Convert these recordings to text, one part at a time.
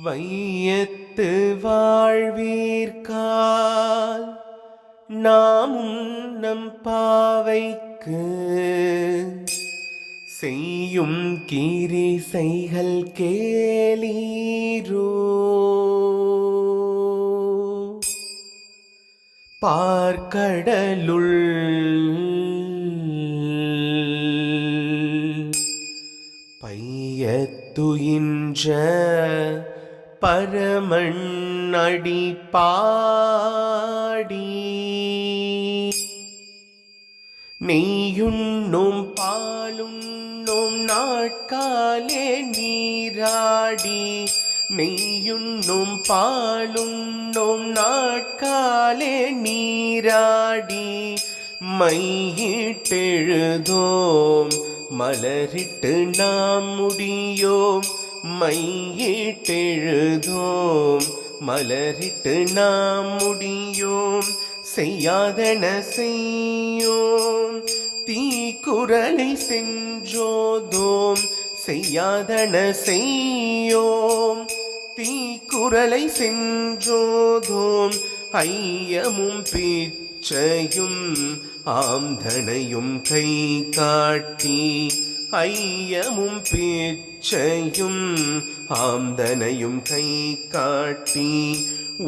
வையத்து வாழ்வீர்கால் நாமும் நம் பாவைக்கு செய்யும் கிரிசைகள் கேளீரோ. பார்க்கடலுள் பையத்துயின்ற பரமன் அடி பாடி நெய்யுண்ணும் பாலுண்ணும் நாட்காலே நீராடி நெய்யுண்ணும் பாலுண்ணும் நாட்காலே நீராடி மையிட்டெழுதோம் மலரிட்டு நாம் முடியோம் மையிட்டெழுதோம் மலரிட்டு நாம் முடியோம் செய்யாதன செய்யோம் தீக்குறளை சென்றோதோம் செய்யாதன செய்யோம் தீக்குறளை சென்றோதோம் ஐயமும் பிச்சையும் ஆம்தனையும் கை காட்டி ஐயமும் பிச்சையும் ஆம்தனையும் கை காட்டி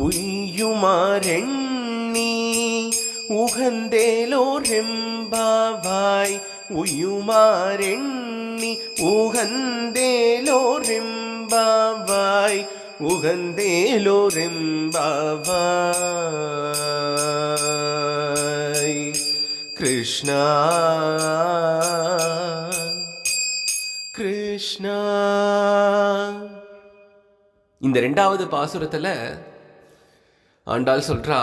உய்யுமாறெண்ணி உகந்தேலோரெம்பாவாய் உய்யுமாறெண்ணி உகந்தேலோரெம்பாவாய் உகந்தேலோரெம்பாவாய். கிருஷ்ணா கிருஷ்ணா. இந்த ரெண்டாவது பாசுரத்தில் ஆண்டாள் சொல்றா,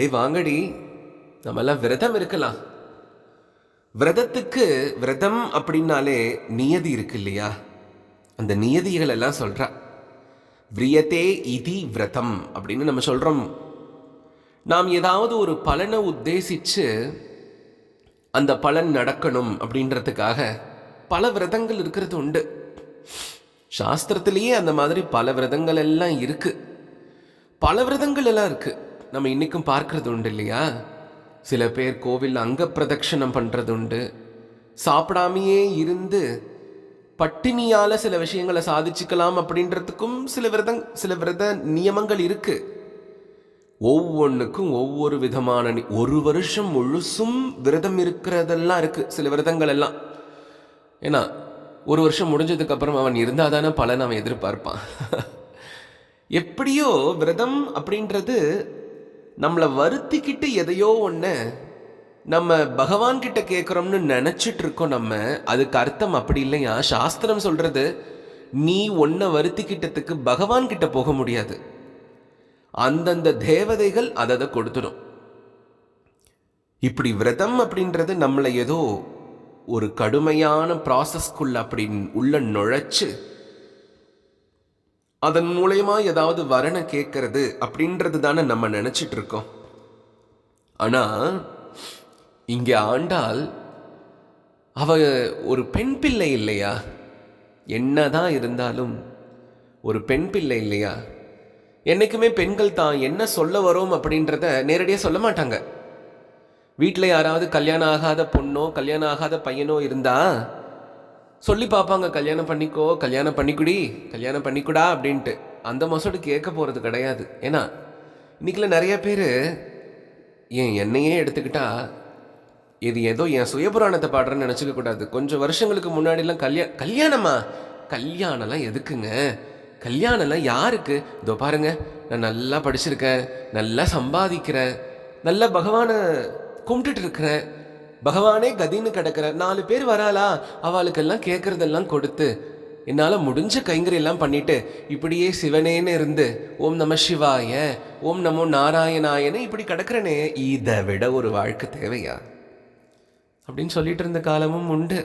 ஏய் வாங்கடி, நம்மெல்லாம் விரதம் இருக்கலாம். விரதத்துக்கு விரதம் அப்படின்னாலே நியதி இருக்கு இல்லையா? அந்த நியதிகள் எல்லாம் சொல்றா. விரியதே இதி விரதம் அப்படின்னு நம்ம சொல்றோம். நாம் ஏதாவது ஒரு பலனை உத்தேசிச்சு அந்த பலன் நடக்கணும் அப்படின்றதுக்காக பல விரதங்கள் இருக்கிறது உண்டு. சாஸ்திரத்திலேயே அந்த மாதிரி பல விரதங்கள் எல்லாம் இருக்கு. பல விரதங்கள் எல்லாம் இருக்கு, நம்ம இன்னைக்கும் பார்க்கறது உண்டு இல்லையா? சில பேர் கோவில் அங்க பிரதட்சணம் பண்றது உண்டு. சாப்பிடாமையே இருந்து பட்டினியால சில விஷயங்களை சாதிச்சுக்கலாம் அப்படின்றதுக்கும் சில விரத நியமங்கள் இருக்கு. ஒவ்வொன்றுக்கும் ஒவ்வொரு விதமான ஒரு வருஷம் முழுசும் விரதம் இருக்கிறதெல்லாம் இருக்கு சில விரதங்கள் எல்லாம். ஏன்னா ஒரு வருஷம் முடிஞ்சதுக்கு அப்புறம் அவன் இருந்தாதானே பலன் அவன் எதிர்பார்ப்பான். எப்படியோ விரதம் அப்படின்றது நம்மளை வருத்திக்கிட்டு எதையோ ஒன்று நம்ம பகவான் கிட்ட கேட்குறோம்னு நினச்சிட்டு இருக்கோம். நம்ம அதுக்கு அர்த்தம் அப்படி இல்லையா? சாஸ்திரம் சொல்றது, நீ ஒன்றை வருத்திக்கிட்டதுக்கு பகவான் கிட்ட போக முடியாது. அந்தந்த தேவதைகள் அதை கொடுத்துடும். இப்படி விரதம் அப்படின்றது நம்மளை ஏதோ ஒரு கடுமையான ப்ராசஸ்க்குள்ள அப்படி உள்ள நுழைச்சு அதன் மூலயமா ஏதாவது வரண கேட்கறது அப்படின்றது தானே நம்ம நினைச்சிட்டு இருக்கோம். ஆனா இங்க ஆண்டாள் அவ ஒரு பெண் பிள்ளை இல்லையா? என்னதான் இருந்தாலும் ஒரு பெண் பிள்ளை இல்லையா? என்னைக்குமே பெண்கள் தான் என்ன சொல்ல வரோம் அப்படின்றத நேரடியாக சொல்ல மாட்டாங்க. வீட்டில் யாராவது கல்யாணம் ஆகாத பொண்ணோ கல்யாணம் ஆகாத பையனோ இருந்தா சொல்லி பார்ப்பாங்க, கல்யாணம் பண்ணிக்கோ, கல்யாணம் பண்ணிக்குடி, கல்யாணம் பண்ணிக்கூடா அப்படின்ட்டு. அந்த மொசடு கேட்க போகிறது கிடையாது. ஏன்னா இன்னைக்குள்ள நிறைய பேர் என்னையே எடுத்துக்கிட்டா இது ஏதோ என் சுயபுராணத்தை பாடுறேன்னு நினச்சிக்க கூடாது. கொஞ்சம் வருஷங்களுக்கு முன்னாடிலாம் கல்யாணமா கல்யாணம்லாம் எதுக்குங்க? கல்யாணம்லாம் யாருக்கு? இதோ பாருங்க, நான் நல்லா படிச்சிருக்கேன், நல்லா சம்பாதிக்கிறேன், நல்லா பகவானை கும்பிட்டுட்டு இருக்கிறேன், பகவானே கதின்னு கிடக்கிறேன், 4 பேர் வராளா அவளுக்கெல்லாம் கேட்குறதெல்லாம் கொடுத்து என்னால் முடிஞ்ச கைங்கரியெல்லாம் பண்ணிட்டு இப்படியே சிவனேன்னு இருந்து ஓம் நம சிவாய ஓம் நமோ நாராயணாயன்னு இப்படி கிடக்கிறனே, இதை விட ஒரு வாழ்க்கை தேவையா அப்படின்னு சொல்லிட்டு இருந்த காலமும் உண்டு.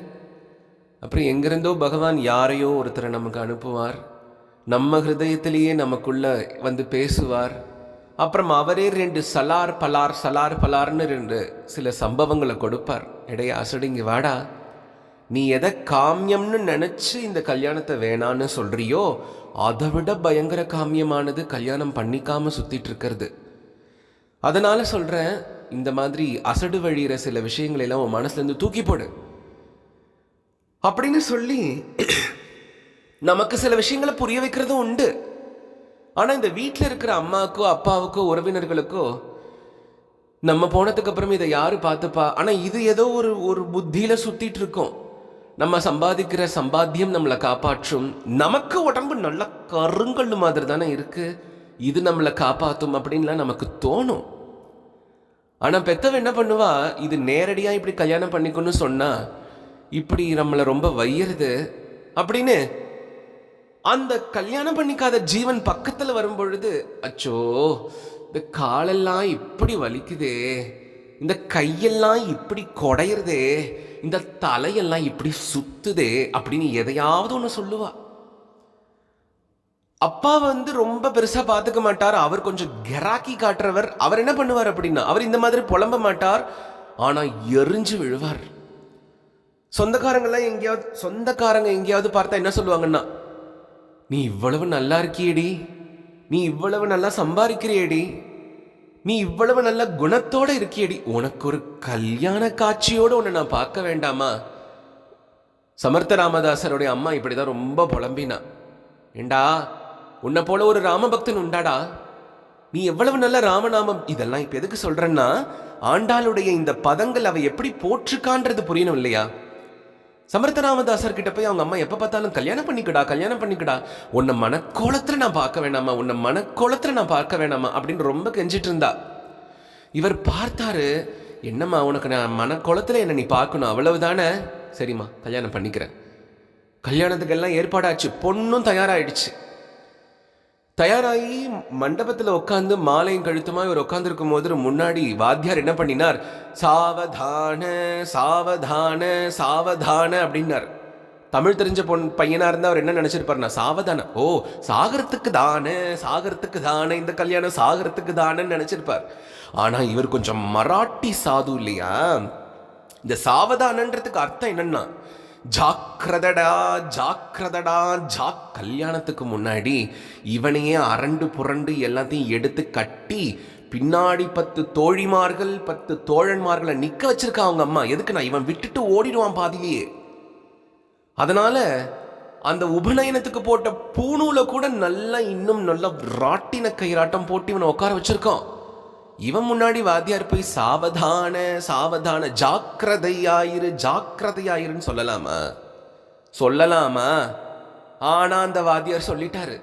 அப்புறம் எங்கிருந்தோ பகவான் யாரையோ ஒருத்தரை நமக்கு அனுப்புவார், நம்ம ஹிருதயத்திலேயே நமக்குள்ள வந்து பேசுவார். அப்புறம் அவரே 2 சலார் பலார்னு 2 சில சம்பவங்களை கொடுப்பார். இடையே அசடிங்க வாடா, நீ எதை காமியம்னு நினைச்சு இந்த கல்யாணத்தை வேணான்னு சொல்றியோ அதை விட பயங்கர காமியமானது கல்யாணம் பண்ணிக்காம சுத்திட்டு இருக்கிறது. அதனால சொல்றேன், இந்த மாதிரி அசடு வழிகிற சில விஷயங்களை எல்லாம் உன் மனசுல இருந்து தூக்கி போடு அப்படின்னு சொல்லி நமக்கு சில விஷயங்களை புரிய வைக்கிறதும் உண்டு. ஆனா இந்த வீட்டில் இருக்கிற அம்மாவுக்கோ அப்பாவுக்கோ உறவினர்களுக்கோ நம்ம போனதுக்கு அப்புறம் இதை யாரு பார்த்துப்பா, ஆனா இது ஏதோ ஒரு புத்தியில சுத்திட்டு இருக்கோம். நம்ம சம்பாதிக்கிற சம்பாத்தியம் நம்மளை காப்பாற்றும், நமக்கு உடம்பு நல்ல கருங்கல் மாதிரி தானே இருக்கு, இது நம்மளை காப்பாற்றும் அப்படின்லாம் நமக்கு தோணும். ஆனா பெத்தவ என்ன பண்ணுவா, இது நேரடியா இப்படி கல்யாணம் பண்ணிக்கணும்னு சொன்னா இப்படி நம்மளை ரொம்ப வையறது அப்படின்னு அந்த கல்யாணம் பண்ணிக்காத ஜீவன் பக்கத்துல வரும் பொழுது, அச்சோ இந்த காலெல்லாம் இப்படி வலிக்குதே, இந்த கையெல்லாம் இப்படி கொடையிறதே, இந்த தலையெல்லாம் இப்படி சுத்துதே அப்படின்னு எதையாவது ஒன்று சொல்லுவா. அப்பா ரொம்ப பெருசா பார்த்துக்க மாட்டார், அவர் கொஞ்சம் கெராக்கி காட்டுறவர். அவர் என்ன பண்ணுவார் அப்படின்னா, அவர் இந்த மாதிரி புலம்ப மாட்டார், ஆனா எரிஞ்சு விழுவார். சொந்தக்காரங்க எங்கேயாவது பார்த்தா என்ன சொல்லுவாங்கன்னா, நீ இவ்வளவு நல்லா இருக்கியேடி, நீ இவ்வளவு நல்லா சம்பாதிக்கிறியேடி, நீ இவ்வளவு நல்ல குணத்தோட இருக்கியடி, உனக்கு ஒரு கல்யாண காட்சியோடு உன்னை நான் பார்க்க வேண்டாமா? சமர்த்த ராமதாசருடைய அம்மா இப்படிதான் ரொம்ப புலம்பினா. ஏண்டா உன்னை போல ஒரு ராமபக்தன் உண்டாடா, நீ எவ்வளவு நல்ல ராமநாமம். இதெல்லாம் இப்ப எதுக்கு சொல்றேன்னா, ஆண்டாளுடைய இந்த பதங்கள் அவ எப்படி போற்றுக்கான்றது புரியணும் இல்லையா? சமர்த்த ராமதாசர் கிட்ட போய் அவங்க அம்மா எப்ப பார்த்தாலும் கல்யாணம் பண்ணிக்கடா, உன்னை மனக்கோலத்துல நான் பார்க்க வேணாமா, உன்னை மனக்கோலத்துல நான் பார்க்க வேணாமா அப்படின்னு ரொம்ப கெஞ்சிட்டு இருந்தா. இவர் பார்த்தாரு, என்னம்மா உனக்கு நான் மனக்கோலத்துல என்ன நீ பார்க்கணும், அவ்வளவுதானே, சரிம்மா கல்யாணம் பண்ணிக்கிறேன். கல்யாணத்துக்கு எல்லாம் ஏற்பாடாச்சு, பொண்ணும் தயாராயிடுச்சு. தயாராகி மண்டபத்தில் உட்காந்து மாலையும் கழுத்துமா இவர் உட்காந்துருக்கும் போது முன்னாடி வாத்தியார் என்ன பண்ணினார், சாவதான சாவதான சாவதான அப்படின்னார். தமிழ் தெரிஞ்ச பையனா இருந்தா அவர் என்ன நினைச்சிருப்பாருன்னா, சாவதான, ஓ சாகரத்துக்கு தானே இந்த கல்யாணம் சாகரத்துக்கு தானேன்னு நினைச்சிருப்பார். ஆனா இவர் கொஞ்சம் மராட்டி சாது இல்லையா, இந்த சாவதானன்றதுக்கு அர்த்தம் என்னன்னா, ஜாக்கிரதடா ஜாக்கிரதடா கல்யாணத்துக்கு முன்னாடி இவனையே அரண்டு புரண்டு எல்லாத்தையும் எடுத்து கட்டி பின்னாடி 10 தோழிமார்கள் 10 தோழன்மார்களை நிக்க வச்சிருக்கா அவங்க அம்மா. எதுக்குன்னா இவன் விட்டுட்டு ஓடிடுவான் பாதிலேயே. அதனால அந்த உபநயனத்துக்கு போட்ட பூணூல கூட நல்லா இன்னும் நல்லா ராட்டின கைராட்டம் போட்டு இவனை உட்கார வச்சிருக்கான். இவன் முன்னாடி வாத்தியார் போய் சாவதான ஜாக்கிரதையாயிருன்னு சொல்லலாமா? ஆனா அந்த வாத்தியார் சொல்லிட்டாரு.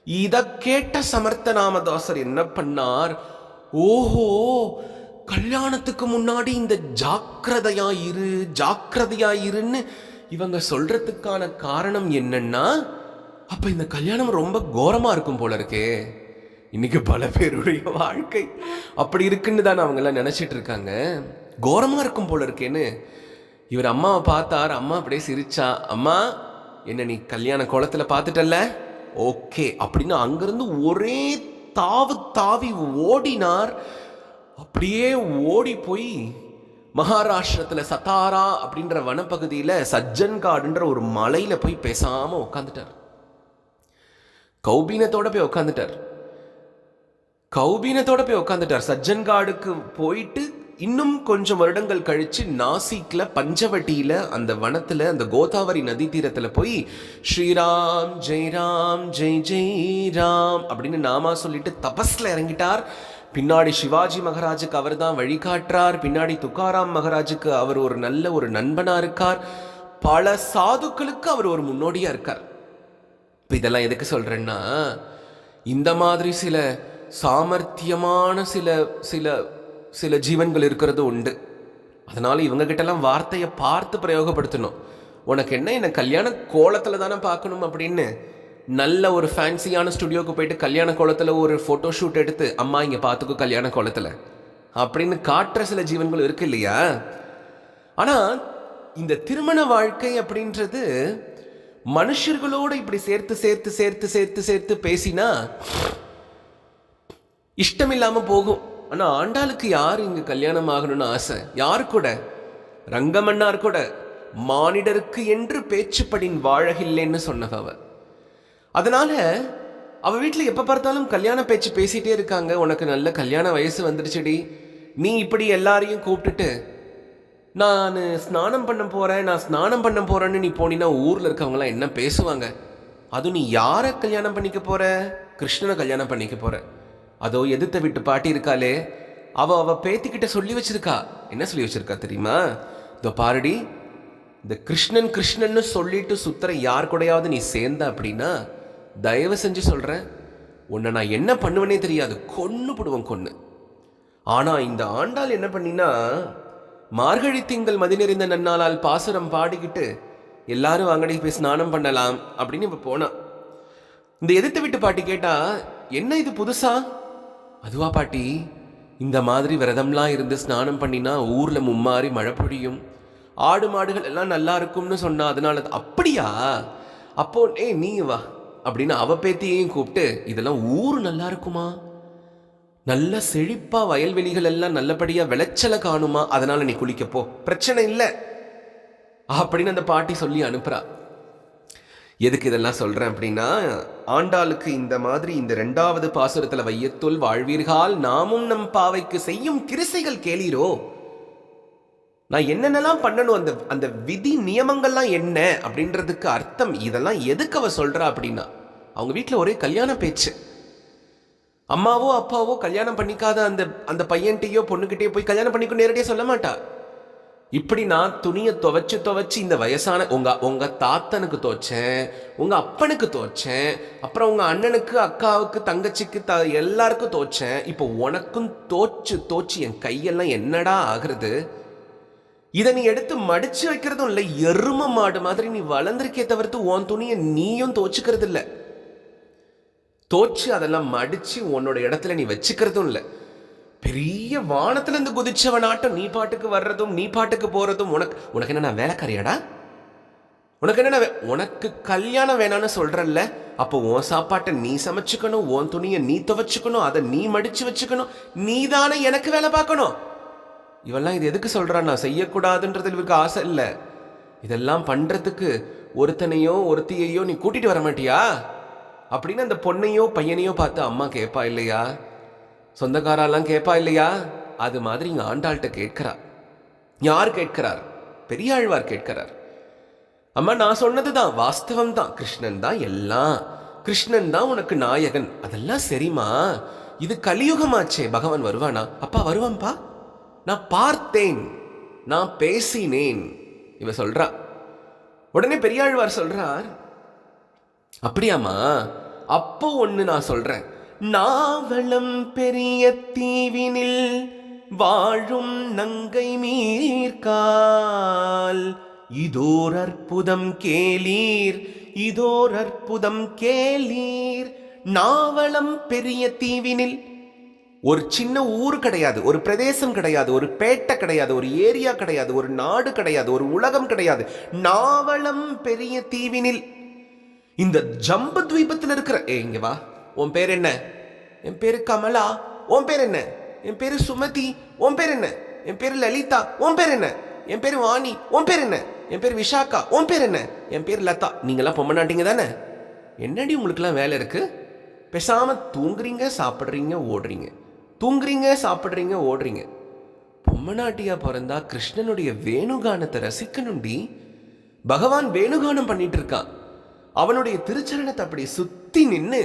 இத கேட்ட சமர்த்த ராமதாசர் என்ன பண்ணார், ஓஹோ கல்யாணத்துக்கு முன்னாடி இந்த ஜாக்கிரதையாயிருன்னு இவங்க சொல்றதுக்கான காரணம் என்னன்னா, அப்ப இந்த கல்யாணம் ரொம்ப கோரமா இருக்கும் போல இருக்கே. இன்னைக்கு பல பேருடைய வாழ்க்கை அப்படி இருக்குன்னு தான் அவங்க எல்லாம் நினைச்சிட்டு இருக்காங்க. கோரமா இருக்கும் போல இருக்கேன்னு இவர் அம்மாவை பார்த்தார். அம்மா அப்படியே சிரிச்சா, அம்மா என்ன நீ கல்யாண கோலத்துல பார்த்துட்டல்ல, ஓகே அப்படின்னு அங்கிருந்து ஒரே தாவி ஓடினார். அப்படியே ஓடி போய் மகாராஷ்டிரத்துல சத்தாரா அப்படின்ற வனப்பகுதியில சஜ்ஜன்காடுன்ற ஒரு மலையில போய் பேசாம உட்காந்துட்டார். கௌபீனத்தோட போய் உட்காந்துட்டார். சஜ்ஜன்காடுக்கு போயிட்டு இன்னும் கொஞ்சம் வருடங்கள் கழிச்சு நாசிக்ல பஞ்சவட்டியில அந்த வனத்துல அந்த கோதாவரி நதி தீரத்துல போய் ஸ்ரீராம் ஜெய் ராம் அப்படின்னு நாமா சொல்லிட்டு தபஸ்ல இறங்கிட்டார். பின்னாடி சிவாஜி மகாராஜுக்கு அவர் தான் வழிகாட்டுறார். பின்னாடி துக்காராம் மகாராஜுக்கு அவர் ஒரு நல்ல ஒரு நண்பனா இருக்கார். பல சாதுக்களுக்கு அவர் ஒரு முன்னோடியா இருக்கார். இப்ப இதெல்லாம் எதுக்கு சொல்றேன்னா, இந்த மாதிரி சில சாமர்த்தியமான சில ஜீவன்கள் இருக்கிறது உண்டு. அதனால இவங்க கிட்டலாம் வார்த்தையை பார்த்து பிரயோகப்படுத்தணும். உனக்கு என்ன கல்யாண கோலத்துல தானே பார்க்கணும் அப்படின்னு நல்ல ஒரு ஃபேன்சியான ஸ்டுடியோக்கு போயிட்டு கல்யாண கோலத்துல ஒரு போட்டோ ஷூட் எடுத்து, அம்மா இங்க பார்த்துக்கோ கல்யாண கோலத்துல அப்படின்னு காட்டுற சில ஜீவன்கள் இருக்கு இல்லையா. ஆனா இந்த திருமண வாழ்க்கை அப்படின்றது மனுஷர்களோட இப்படி சேர்த்து பேசினா இஷ்டம் இல்லாம போகும். ஆனா ஆண்டாளுக்கு யாரு இங்க கல்யாணம் ஆகணும்னு ஆசை? யாரு கூட? ரங்கமன்னார் கூட, மானிடருக்கு என்று பேச்சுப்படின் வாழகில்லைன்னு சொன்னவ அவ. அதனால அவ வீட்டில் எப்போ பார்த்தாலும் கல்யாண பேச்சு பேசிகிட்டே இருக்காங்க. உனக்கு நல்ல கல்யாண வயசு வந்துடுச்சுடி, நீ இப்படி எல்லாரையும் கூப்பிட்டுட்டு நான் ஸ்நானம் பண்ண போகிறேன், நான் ஸ்நானம் பண்ண போகிறேன்னு நீ போனீன்னா ஊரில் இருக்கவங்களாம் என்ன பேசுவாங்க? அதுவும் நீ யாரை கல்யாணம் பண்ணிக்க போகிற? கிருஷ்ணனை கல்யாணம் பண்ணிக்க போகிற. அதோ எதிர்த்த வீட்டு பாட்டி இருக்காளே, அவ பேத்திக்கிட்ட சொல்லி வச்சிருக்கா. என்ன சொல்லி வச்சிருக்கா தெரியுமா? இதோ பாருடி, இந்த கிருஷ்ணன் கிருஷ்ணன்னு சொல்லிட்டு சுத்துற யார் கூடயாவது நீ சேர்ந்த அப்படின்னா தயவு செஞ்சு சொல்கிறேன், உன்னை நான் என்ன பண்ணுவேனே தெரியாது, கொன்னு போடுவேன் கொன்னு. ஆனால் இந்த ஆண்டாள் என்ன பண்ணினா, மார்கழி திங்கள் மதி நிறைந்த நன்னாளால் பாசுரம் பாடிக்கிட்டு எல்லாரும் வாங்கடி போய் ஸ்நானம் பண்ணலாம் அப்படின்னு இப்போ போனா. இந்த எதிர்த்து விட்டு பாட்டி கேட்டா, என்ன இது புதுசா? அதுவா பாட்டி, இந்த மாதிரி விரதம்லாம் இருந்து ஸ்நானம் பண்ணினா ஊரில் மும்மாறி மழை பொழியும், ஆடு மாடுகள் எல்லாம் நல்லா இருக்கும்னு சொன்னா, அதனால. அப்படியா? அப்போ நீ வா அப்படின்னு அவ பேத்தியையும் கூப்பிட்டு, இதெல்லாம் ஊர் நல்லா இருக்குமா, நல்ல செழிப்பா வயல்வெளிகள் எல்லாம் நல்லபடியா விளைச்சலை காணுமா, அதனால நீ குளிக்கப்போ, பிரச்சனை இல்லை அப்படின்னு அந்த பாட்டி சொல்லி அனுப்புறா. எதுக்கு இதெல்லாம் சொல்றேன் அப்படின்னா, ஆண்டாளுக்கு இந்த மாதிரி இந்த 2வது பாசுரத்துல வையத்துள் வாழ்வீர்கள் நாமும் நம் பாவைக்கு செய்யும் கிருசைகள் கேளீரோ. நான் என்னென்னலாம் பண்ணணும், அந்த அந்த விதி நியமங்கள்லாம் என்ன அப்படின்றதுக்கு அர்த்தம். இதெல்லாம் எதுக்கு அவ சொல்றா அப்படின்னா, அவங்க வீட்டில் ஒரே கல்யாண பேச்சு. அம்மாவோ அப்பாவோ கல்யாணம் பண்ணிக்காத அந்த அந்த பையன்கிட்டயோ பொண்ணுகிட்டயோ போய் கல்யாணம் பண்ணிக்கோ நேரடியாக சொல்ல மாட்டா. இப்படி நான் துணியை துவைச்சு இந்த வயசான உங்க தாத்தனுக்கு துவைச்சேன், உங்க அப்பனுக்கு துவைச்சேன், அப்புறம் உங்க அண்ணனுக்கு அக்காவுக்கு தங்கச்சிக்கு எல்லாருக்கும் துவைச்சேன், இப்போ உனக்கும் தோச்சு என் கையெல்லாம் என்னடா ஆகுறது? இதை நீ எடுத்து மடிச்சு வைக்கிறதும் இல்லை, எரும மாடு மாதிரி நீ வளர்ந்துருக்கே தவிர்த்து உன் துணியை நீயும் துவைச்சுக்கிறது இல்லை, தோச்சு அதெல்லாம் மடிச்சு உன்னோட இடத்துல நீ வச்சுக்கிறதும் இல்லை. பெரிய வானத்துல இருந்து குதிச்சவனாட்டம் நீ பாட்டுக்கு வர்றதும் நீ பாட்டுக்கு போறதும். உனக்கு என்ன நான் வேலைக்காரியாடா? உனக்கு என்ன, உனக்கு கல்யாணம் வேணான்னு சொல்றல்ல, அப்போ உன் சாப்பாட்டை நீ சமைச்சுக்கணும், உன் துணியை நீ துவைச்சுக்கணும், அதை நீ மடிச்சு வச்சுக்கணும், நீ தானே எனக்கு வேலை பார்க்கணும். இவெல்லாம் இது எதுக்கு சொல்றான்? நான் செய்யக்கூடாதுன்றது இவருக்கு ஆசை இல்லை. இதெல்லாம் பண்றதுக்கு ஒருத்தனையோ ஒருத்தியையோ நீ கூட்டிட்டு வர மாட்டியா அப்படின்னு அந்த பொண்ணையோ பையனையோ பார்த்து அம்மா கேட்பா இல்லையா, சொந்தக்காரெல்லாம் கேட்பா இல்லையா? அது மாதிரி இங்க ஆண்டாள்கிட்ட கேட்கிறா. யார் கேட்கிறார்? பெரியாழ்வார் கேட்கிறார். அம்மா, நான் சொன்னதுதான் வாஸ்தவம் தான், கிருஷ்ணன் தான் எல்லாம், கிருஷ்ணன் தான் உனக்கு நாயகன், அதெல்லாம் சரிம்மா. இது கலியுகமாச்சே, பகவான் வருவானா? அப்பா வருவான்பா, நான் பார்த்தேன், நான் பேசினேன் இவ சொல்றா. உடனே பெரியாழ்வார் சொல்றார், அப்படியாமா? அப்போ ஒண்ணு நான் சொல்றேன், நாவளம் பெரிய தீவினில் வாழும் நங்கை மீர்கால் இதோர் அற்புதம் கேளீர், இதோர் அற்புதம் கேளீர். நாவளம் பெரிய தீவினில், ஒரு சின்ன ஊர் கிடையாது, ஒரு பிரதேசம் கிடையாது, ஒரு பேட்டை கிடையாது, ஒரு ஏரியா கிடையாது, ஒரு நாடு கிடையாது, ஒரு உலகம் கிடையாது. நாவளம் பெரிய தீவினில், இந்த ஜம்பு தீபத்தில் இருக்கிற, இங்க வா, உன் பேர் என்ன? என் பேரு கமலா. உன் பேர் என்ன? என் பேரு சுமதி. உன் பேர் என்ன? என் பேரு லலிதா. உன் பேர் என்ன? என் பேரு வாணி. உன் பேர் என்ன? என் பேர் விஷாக்கா. உன் பேர் என்ன? என் பேர் லதா. நீங்களாம் பொம்மநாட்டிங்க தானே? என்னடி உங்களுக்குலாம் வேலை இருக்கு? பேசாம தூங்குறீங்க, சாப்பிட்றீங்க, ஓடுறீங்க, தூங்குறீங்க, சாப்பிட்றீங்க, ஓடுறீங்க. பொம்மநாட்டியா பிறந்தா கிருஷ்ணனுடைய வேணுகானத்தை ரசிக்கணும்டி. பகவான் வேணுகானம் பண்ணிட்டு இருக்கான். அவனுடைய திருச்சரணத்தை அப்படி சுத்தி நின்று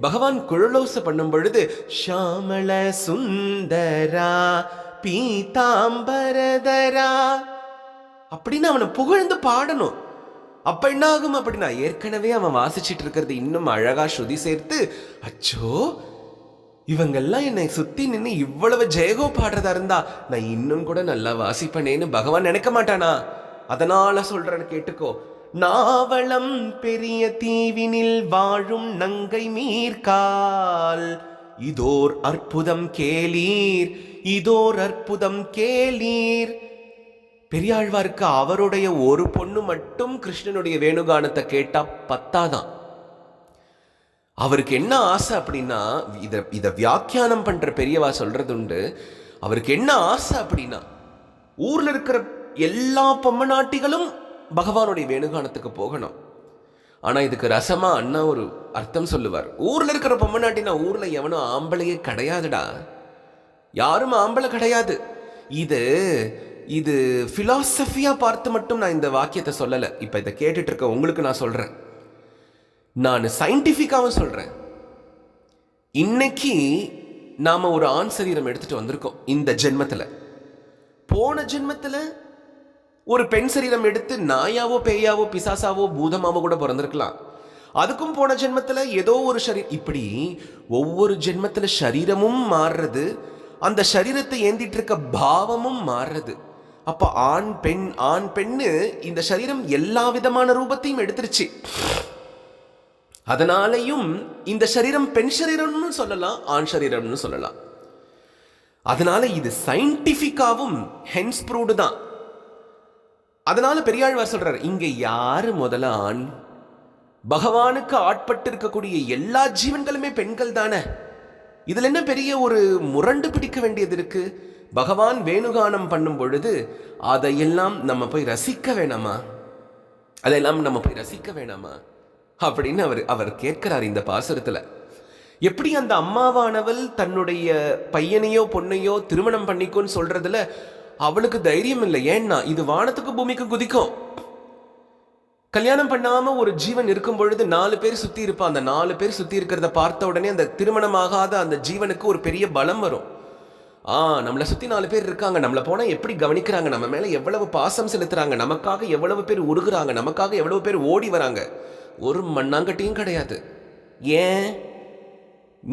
பகவான் குழலோசை பண்ணும் பொழுது, ஷாமள சுந்தரா பீதாம்பரதரா அப்படின்னு அவனை புகழ்ந்து பாடணும். அப்ப என்ன ஆகும் அப்படின்னா, ஏற்கனவே அவன் வாசிச்சுட்டு இருக்கிறது இன்னும் அழகா ஸ்ருதி சேர்த்து, அச்சோ இவங்கெல்லாம் என்னை சுத்தி நின்று இவ்வளவு ஜெயகோ பாடுறதா இருந்தா நான் இன்னும் கூட நல்லா வாசிப்பனேன்னு பகவான் நினைக்க மாட்டானா? அதனால சொல்றேன்னு கேட்டுக்கோ. நாவளம் பெரிய தீவினில் வாழும் நங்கை மீர்கால் இதோர் அற்புதம் கேளீர், இதோர் அற்புதம் கேளீர். பெரியாழ்வாருக்கு அவருடைய ஒரு பொண்ணு மட்டும் கிருஷ்ணனுடைய வேணுகானத்தை கேட்டா பத்தாதான். அவருக்கு என்ன ஆசை அப்படின்னா, இத வியாக்கியானம் பண்ற பெரியவா சொல்றது உண்டு, அவருக்கு என்ன ஆசை அப்படின்னா, ஊர்ல இருக்கிற எல்லா பொம்மநாட்டிகளும் பகவானுடைய வேணுகானத்துக்கு போகணும். ஆனா இதுக்கு ரசமா அண்ணா ஒரு அர்த்தம் சொல்லுவார். ஊர்ல இருக்கிற பொம்மநாட்டினா ஊர்ல எவனும் ஆம்பளையே கிடையாதுடா, யாரும் ஆம்பளை கிடையாது. இது இது பிலாசபியா பார்த்து மட்டும் நான் இந்த வாக்கியத்தை சொல்லலை. இப்ப இதை கேட்டுட்டு இருக்க உங்களுக்கு நான் சொல்றேன், நான் சயின்டிஃபிக்காவும் சொல்றேன். இன்னைக்கு நாம ஒரு ஆண் சரீரம் எடுத்துட்டு வந்திருக்கோம் இந்த ஜென்மத்துல. போன ஜென்மத்துல ஒரு பெண் சரீரம் எடுத்து நாயாவோ பேயாவோ பிசாசாவோ பூதமாவோ கூட பிறந்திருக்கலாம். அதுக்கும் போன ஜென்மத்துல ஏதோ ஒரு சரீரம். இப்படி ஒவ்வொரு ஜென்மத்துல சரீரமும் மாறுறது, அந்த சரீரத்தை ஏந்திட்டு இருக்க பாவமும் மாறுறது. அப்ப ஆண் பெண் ஆண் பெண்ணு இந்த சரீரம் எல்லா விதமான ரூபத்தையும் எடுத்துருச்சு. அதனாலையும் இந்த சரீரம் பெண் சரீரம்னு சொல்லலாம், ஆண் சரீரம்னு சொல்லலாம். அதனால இது சயின்டிபிக்காவும் ஹென்ஸ் ப்ரூவ்டு தான். அதனால பெரியாழ்வார் சொல்றார், இங்க யாரு முதல்ல ஆண்? பகவானுக்கு ஆட்பட்டு இருக்கக்கூடிய எல்லா ஜீவன்களுமே பெண்கள் தானே. இதுல என்ன பெரிய ஒரு முரண்டு பிடிக்க வேண்டியது இருக்கு? பகவான் வேணுகானம் பண்ணும் பொழுது அதையெல்லாம் நம்ம போய் ரசிக்க வேணாமா? அதையெல்லாம் நம்ம போய் ரசிக்க வேணாமா அப்படின்னு அவர் கேட்கிறார் இந்த பாசுரத்துல. எப்படி அந்த அம்மாவானவள் தன்னுடைய பையனையோ பொண்ணையோ திருமணம் பண்ணிக்கோன்னு சொல்றதுல அவளுக்கு தைரியம் இல்லை. ஏன்னா இது வானத்துக்கு பூமிக்கு குதிக்கும். கல்யாணம் பண்ணாம ஒரு ஜீவன் இருக்கும் பொழுது 4 பேர் சுத்தி இருப்பான். அந்த 4 பேர் சுத்தி இருக்கிறத பார்த்த உடனே அந்த திருமணம் ஆகாத அந்த ஜீவனுக்கு ஒரு பெரிய பலம் வரும். நம்மளை சுத்தி 4 பேர் இருக்காங்க, நம்மளை போனா எப்படி கவனிக்கிறாங்க, நம்ம மேல எவ்வளவு பாசம் செலுத்துறாங்க, நமக்காக எவ்வளவு பேர் உருகுறாங்க, நமக்காக எவ்வளவு பேர் ஓடி வராங்க. ஒரு மண்ணாங்கட்டியும் கிடையாது. ஏன்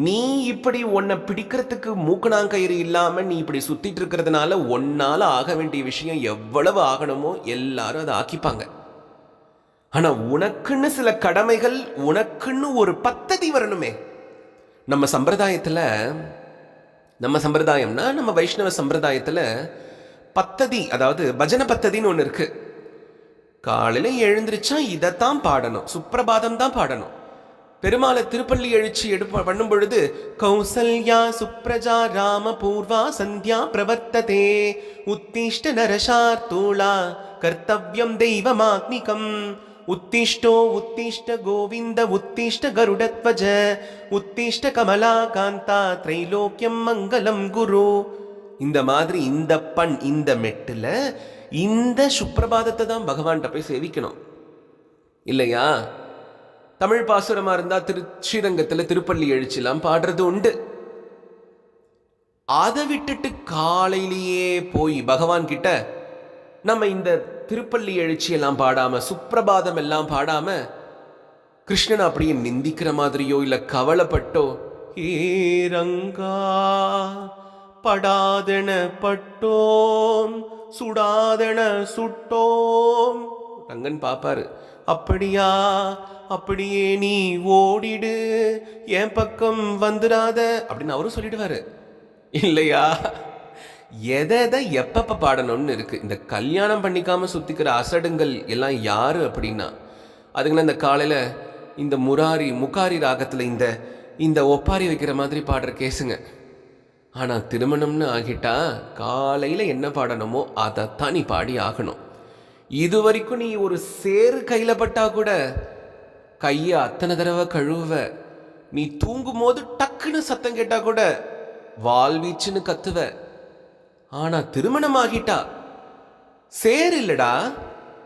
நீ இப்படி உன்னை பிடிக்கிறதுக்கு மூக்கணாங்கயிறு இல்லாம நீ இப்படி சுத்திட்டு இருக்கிறதுனால ஒன்னால ஆக வேண்டிய விஷயம் எவ்வளவு ஆகணுமோ எல்லாரும் அதை ஆக்கிப்பாங்க. ஆனா உனக்குன்னு சில கடமைகள், உனக்குன்னு ஒரு பத்ததி வரணுமே. நம்ம சம்பிரதாயம்னா நம்ம வைஷ்ணவ சம்பிரதாயத்துல பத்ததி, அதாவது பஜன பத்ததின்னு ஒன்று இருக்கு. காலையில எழுந்திருச்சா இதைத்தான் பாடணும், சுப்பிரபாதம் தான் பாடணும். பெருமாளை திருப்பள்ளி எழுச்சி பண்ணும் பொழுது கௌசல்யா சுப்ரஜா ராம பூர்வா சந்தியா பிரவர்த்ததே உத்திஷ்ட நரசார்த்தூளா கர்த்தவ்யம் தெய்வமாத்மிகம் உத்திஷ்டோ உத்திஷ்ட கோவிந்த உத்திஷ்ட கருடத்வஜ உத்திஷ்ட கமலா காந்தா திரைலோக்கியம் மங்களம் குரு. இந்த மாதிரி இந்த மெட்டுல இந்த சுப்பிரபாதத்தை தான் பகவான்கிட்ட போய் சேவிக்கணும் இல்லையா? தமிழ் பாசுரமா இருந்தா ஸ்ரீரங்கத்துல திருப்பள்ளி எழுச்சிலாம் பாடுறது உண்டு. அதை விட்டுட்டு காலையிலேயே போய் பகவான் கிட்ட நம்ம இந்த திருப்பள்ளி எழுச்சி எல்லாம் பாடாம, சுப்பிரபாதம் எல்லாம் பாடாம, கிருஷ்ணன் அப்படியே நிந்திக்கிற மாதிரியோ இல்ல கவலைப்பட்டோ, ஏரங்கா படாதன பட்டோம் சுடாதன சுட்டோம், ரங்கன் பாப்பாரு. அப்படியே நீ ஓடிடு, என் பக்கம் வந்துடாத அப்படின்னு அவரும் சொல்லிடுவாரு இல்லையா? எதை எப்பப்ப பாடணும்னு இருக்கு. இந்த கல்யாணம் பண்ணிக்காம சுத்திக்கிற அசடுங்கள் எல்லாம் யாரு அப்படின்னா அதுங்கள இந்த காலையில இந்த முகாரி ராகத்துல இந்த ஒப்பாரி வைக்கிற மாதிரி பாடுற கேசுங்க. ஆனா திருமணம்னு ஆகிட்டா காலையில என்ன பாடணுமோ அதைத்தான் நீ பாடி ஆகணும். இது வரைக்கும் நீ ஒரு சேரு கையில பட்டா கூட கைய அத்தனை தடவை கழுவ, நீ தூங்கும் போது டக்குன்னு சத்தம் கேட்டா கூட வால்வீச்சுன்னு கத்துவ. ஆனா திருமணம் ஆகிட்டா சேர் இல்லடா,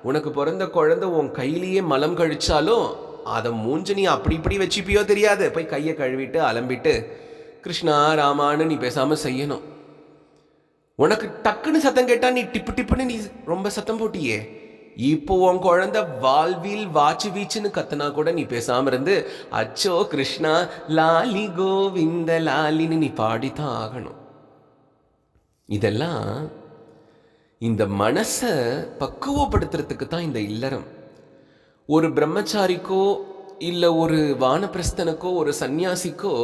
உனக்கு பிறந்த குழந்தை உன் கையிலேயே மலம் கழிச்சாலும் அதை மூஞ்ச நீ அப்படி இப்படி வச்சுப்பியோ தெரியாது. போய் கையை கழுவிட்டு அலம்பிட்டு கிருஷ்ணா ராமான்னு நீ பேசாம செய்யணும். உனக்கு டக்குன்னு சத்தம் கேட்டா நீ டிப்புன்னு நீ ரொம்ப சத்தம் போட்டியே. இப்போ உன் குழந்தை வால்வீல் வாச்சு வீச்சுன்னு கத்துனா கூட நீ பேசாம இருந்து அச்சோ கிருஷ்ணா லாலி கோவிந்த லாலின்னு நீ பாடித்தான் ஆகணும். இதெல்லாம் இந்த மனசை பக்குவப்படுத்துறதுக்கு தான் இந்த இல்லறம். ஒரு பிரம்மச்சாரிக்கோ இல்லை ஒரு வானப்பிரஸ்தனுக்கோ ஒரு சந்நியாசிக்கோ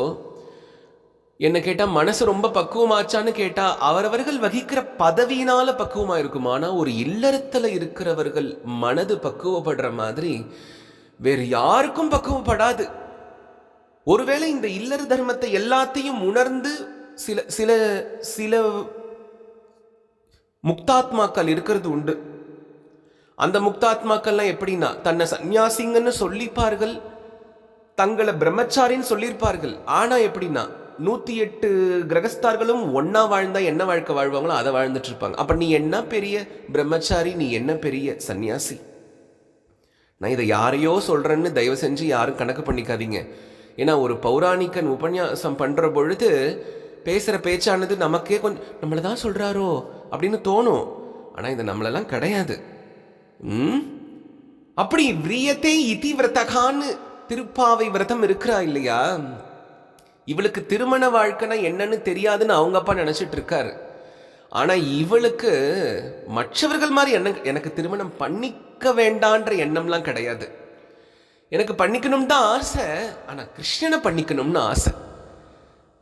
என்ன கேட்டால் மனசு ரொம்ப பக்குவமாச்சான்னு கேட்டால் அவரவர்கள் வகிக்கிற பதவியினால பக்குவமா இருக்கும். ஆனால் ஒரு இல்லறத்தில் இருக்கிறவர்கள் மனது பக்குவப்படுற மாதிரி வேறு யாருக்கும் பக்குவப்படாது. ஒருவேளை இந்த இல்லற தர்மத்தை எல்லாத்தையும் உணர்ந்து சில சில சில முக்தாத்மாக்கள் இருக்கிறது உண்டு. அந்த முக்தாத்மாக்கள்லாம் எப்படின்னா தன்னை சந்நியாசிங்கன்னு சொல்லிப்பார்கள், தங்களை பிரம்மச்சாரின்னு சொல்லியிருப்பார்கள். ஆனா எப்படின்னா 108 கிரகஸ்தார்களும் ஒன்னா வாழ்ந்தா என்ன வாழ்க்கை வாழ்வாங்களோ அதை வாழ்ந்துட்டு இருப்பாங்க. அப்ப நீ என்ன பெரிய பிரம்மச்சாரி, நீ என்ன பெரிய சன்னியாசி? நான் இதை யாரையோ சொல்றேன்னு தயவு செஞ்சு யாரும் கணக்கு பண்ணிக்காதீங்க. ஏன்னா ஒரு பௌராணிகன் உபன்யாசம் பண்ற பொழுது பேசுற பேச்சானது நமக்கே கொஞ்சம் நம்மளை தான் சொல்றாரோ அப்படின்னு தோணும். ஆனா இது நம்மளெல்லாம் கிடையாது. அப்படி விரியத்தே இதி விரதகான்னு திருப்பாவை விரதம் இருக்கிறா இல்லையா, இவளுக்கு திருமண வாழ்க்கைனா என்னன்னு தெரியாதுன்னு அவங்க அப்பா நினைச்சிட்டு இருக்காரு. ஆனா இவளுக்கு மற்றவர்கள் மாதிரி எனக்கு திருமணம் பண்ணிக்க வேண்டான்ற எண்ணம்லாம் கிடையாது. எனக்கு பண்ணிக்கணும் தான் ஆசை, ஆனா கிருஷ்ணனை பண்ணிக்கணும்னு ஆசை.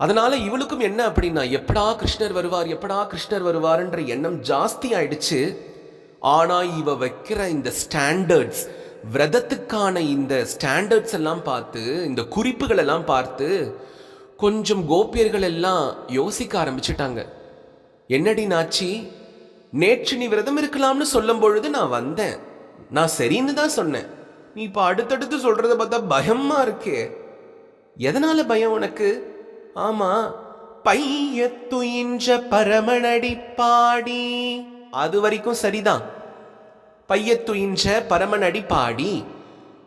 அதனால இவளுக்கும் என்ன அப்படின்னா எப்படா கிருஷ்ணர் வருவார், எப்படா கிருஷ்ணர் வருவார்ன்ற எண்ணம் ஜாஸ்தி ஆயிடுச்சு. ஆனா இவ வைக்கிற இந்த ஸ்டாண்டர்ட்ஸ், விரதத்துக்கான இந்த ஸ்டாண்டர்ட்ஸ் எல்லாம் பார்த்து, இந்த குறிப்புகள் எல்லாம் பார்த்து கொஞ்சம் கோபியர்கள் எல்லாம் யோசிக்க ஆரம்பிச்சுட்டாங்க. என்னடி நாச்சி, நேற்று நீ விரதம் இருக்கலாம்னு சொல்லும் பொழுது நான் வந்தேன், நான் சரின்னு தான் சொன்னேன். நீ இப்ப அடுத்தடுத்து சொல்றத பார்த்தா பயமா இருக்கே. எதனால பயம் உனக்கு? ஆமா, பையத்துயின்ற பரமனடி பாடி, அது வரைக்கும் சரிதான். பையத்துயின்ற பரமனடி பாடி,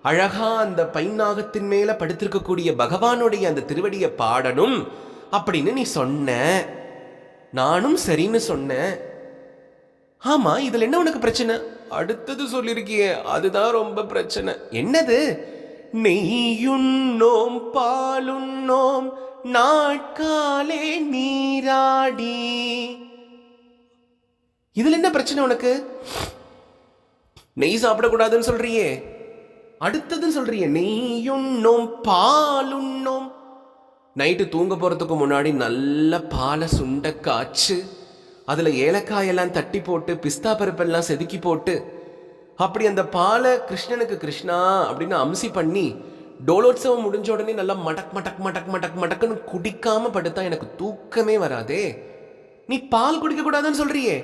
அழகா அந்த பைநாகத்தின் மேல படுத்திருக்கக்கூடிய பகவானுடைய அந்த திருவடியை பாடணும் அப்படின்னு நீ சொன்ன, நானும் சரின்னு சொன்னேன். ஆமா, இதுல என்ன உனக்கு பிரச்சனை? அடுத்தது சொல்லிருக்கியே அதுதான் ரொம்ப பிரச்சனை. என்னது? நெய்யுண்ணோம் பாலுண்ணோம் நாட்காலே நீராடி, இதுல என்ன பிரச்சனை உனக்கு? நெய் சாப்பிடக்கூடாதுன்னு சொல்றியே, அடுத்தது சொல்றியே நெய்யுண்ணோம் பாலுண்ணோம். நைட்டு தூங்க போறதுக்கு முன்னாடி நல்ல பாலை சுண்ட காய்ச்சு, அதுல ஏலக்காயெல்லாம் தட்டி போட்டு பிஸ்தா பருப்பெல்லாம் செதுக்கி போட்டு, அப்படி அந்த பாலை கிருஷ்ணனுக்கு கிருஷ்ணா அப்படின்னு அம்சி பண்ணி, டோலோத்சவம் முடிஞ்ச உடனே நல்லா மடக் மடக் மடக் மடக் மடக்குன்னு குடிக்காம படுத்தா எனக்கு தூக்கமே வராதே. நீ பால் குடிக்க கூடாதுன்னு சொல்றியே.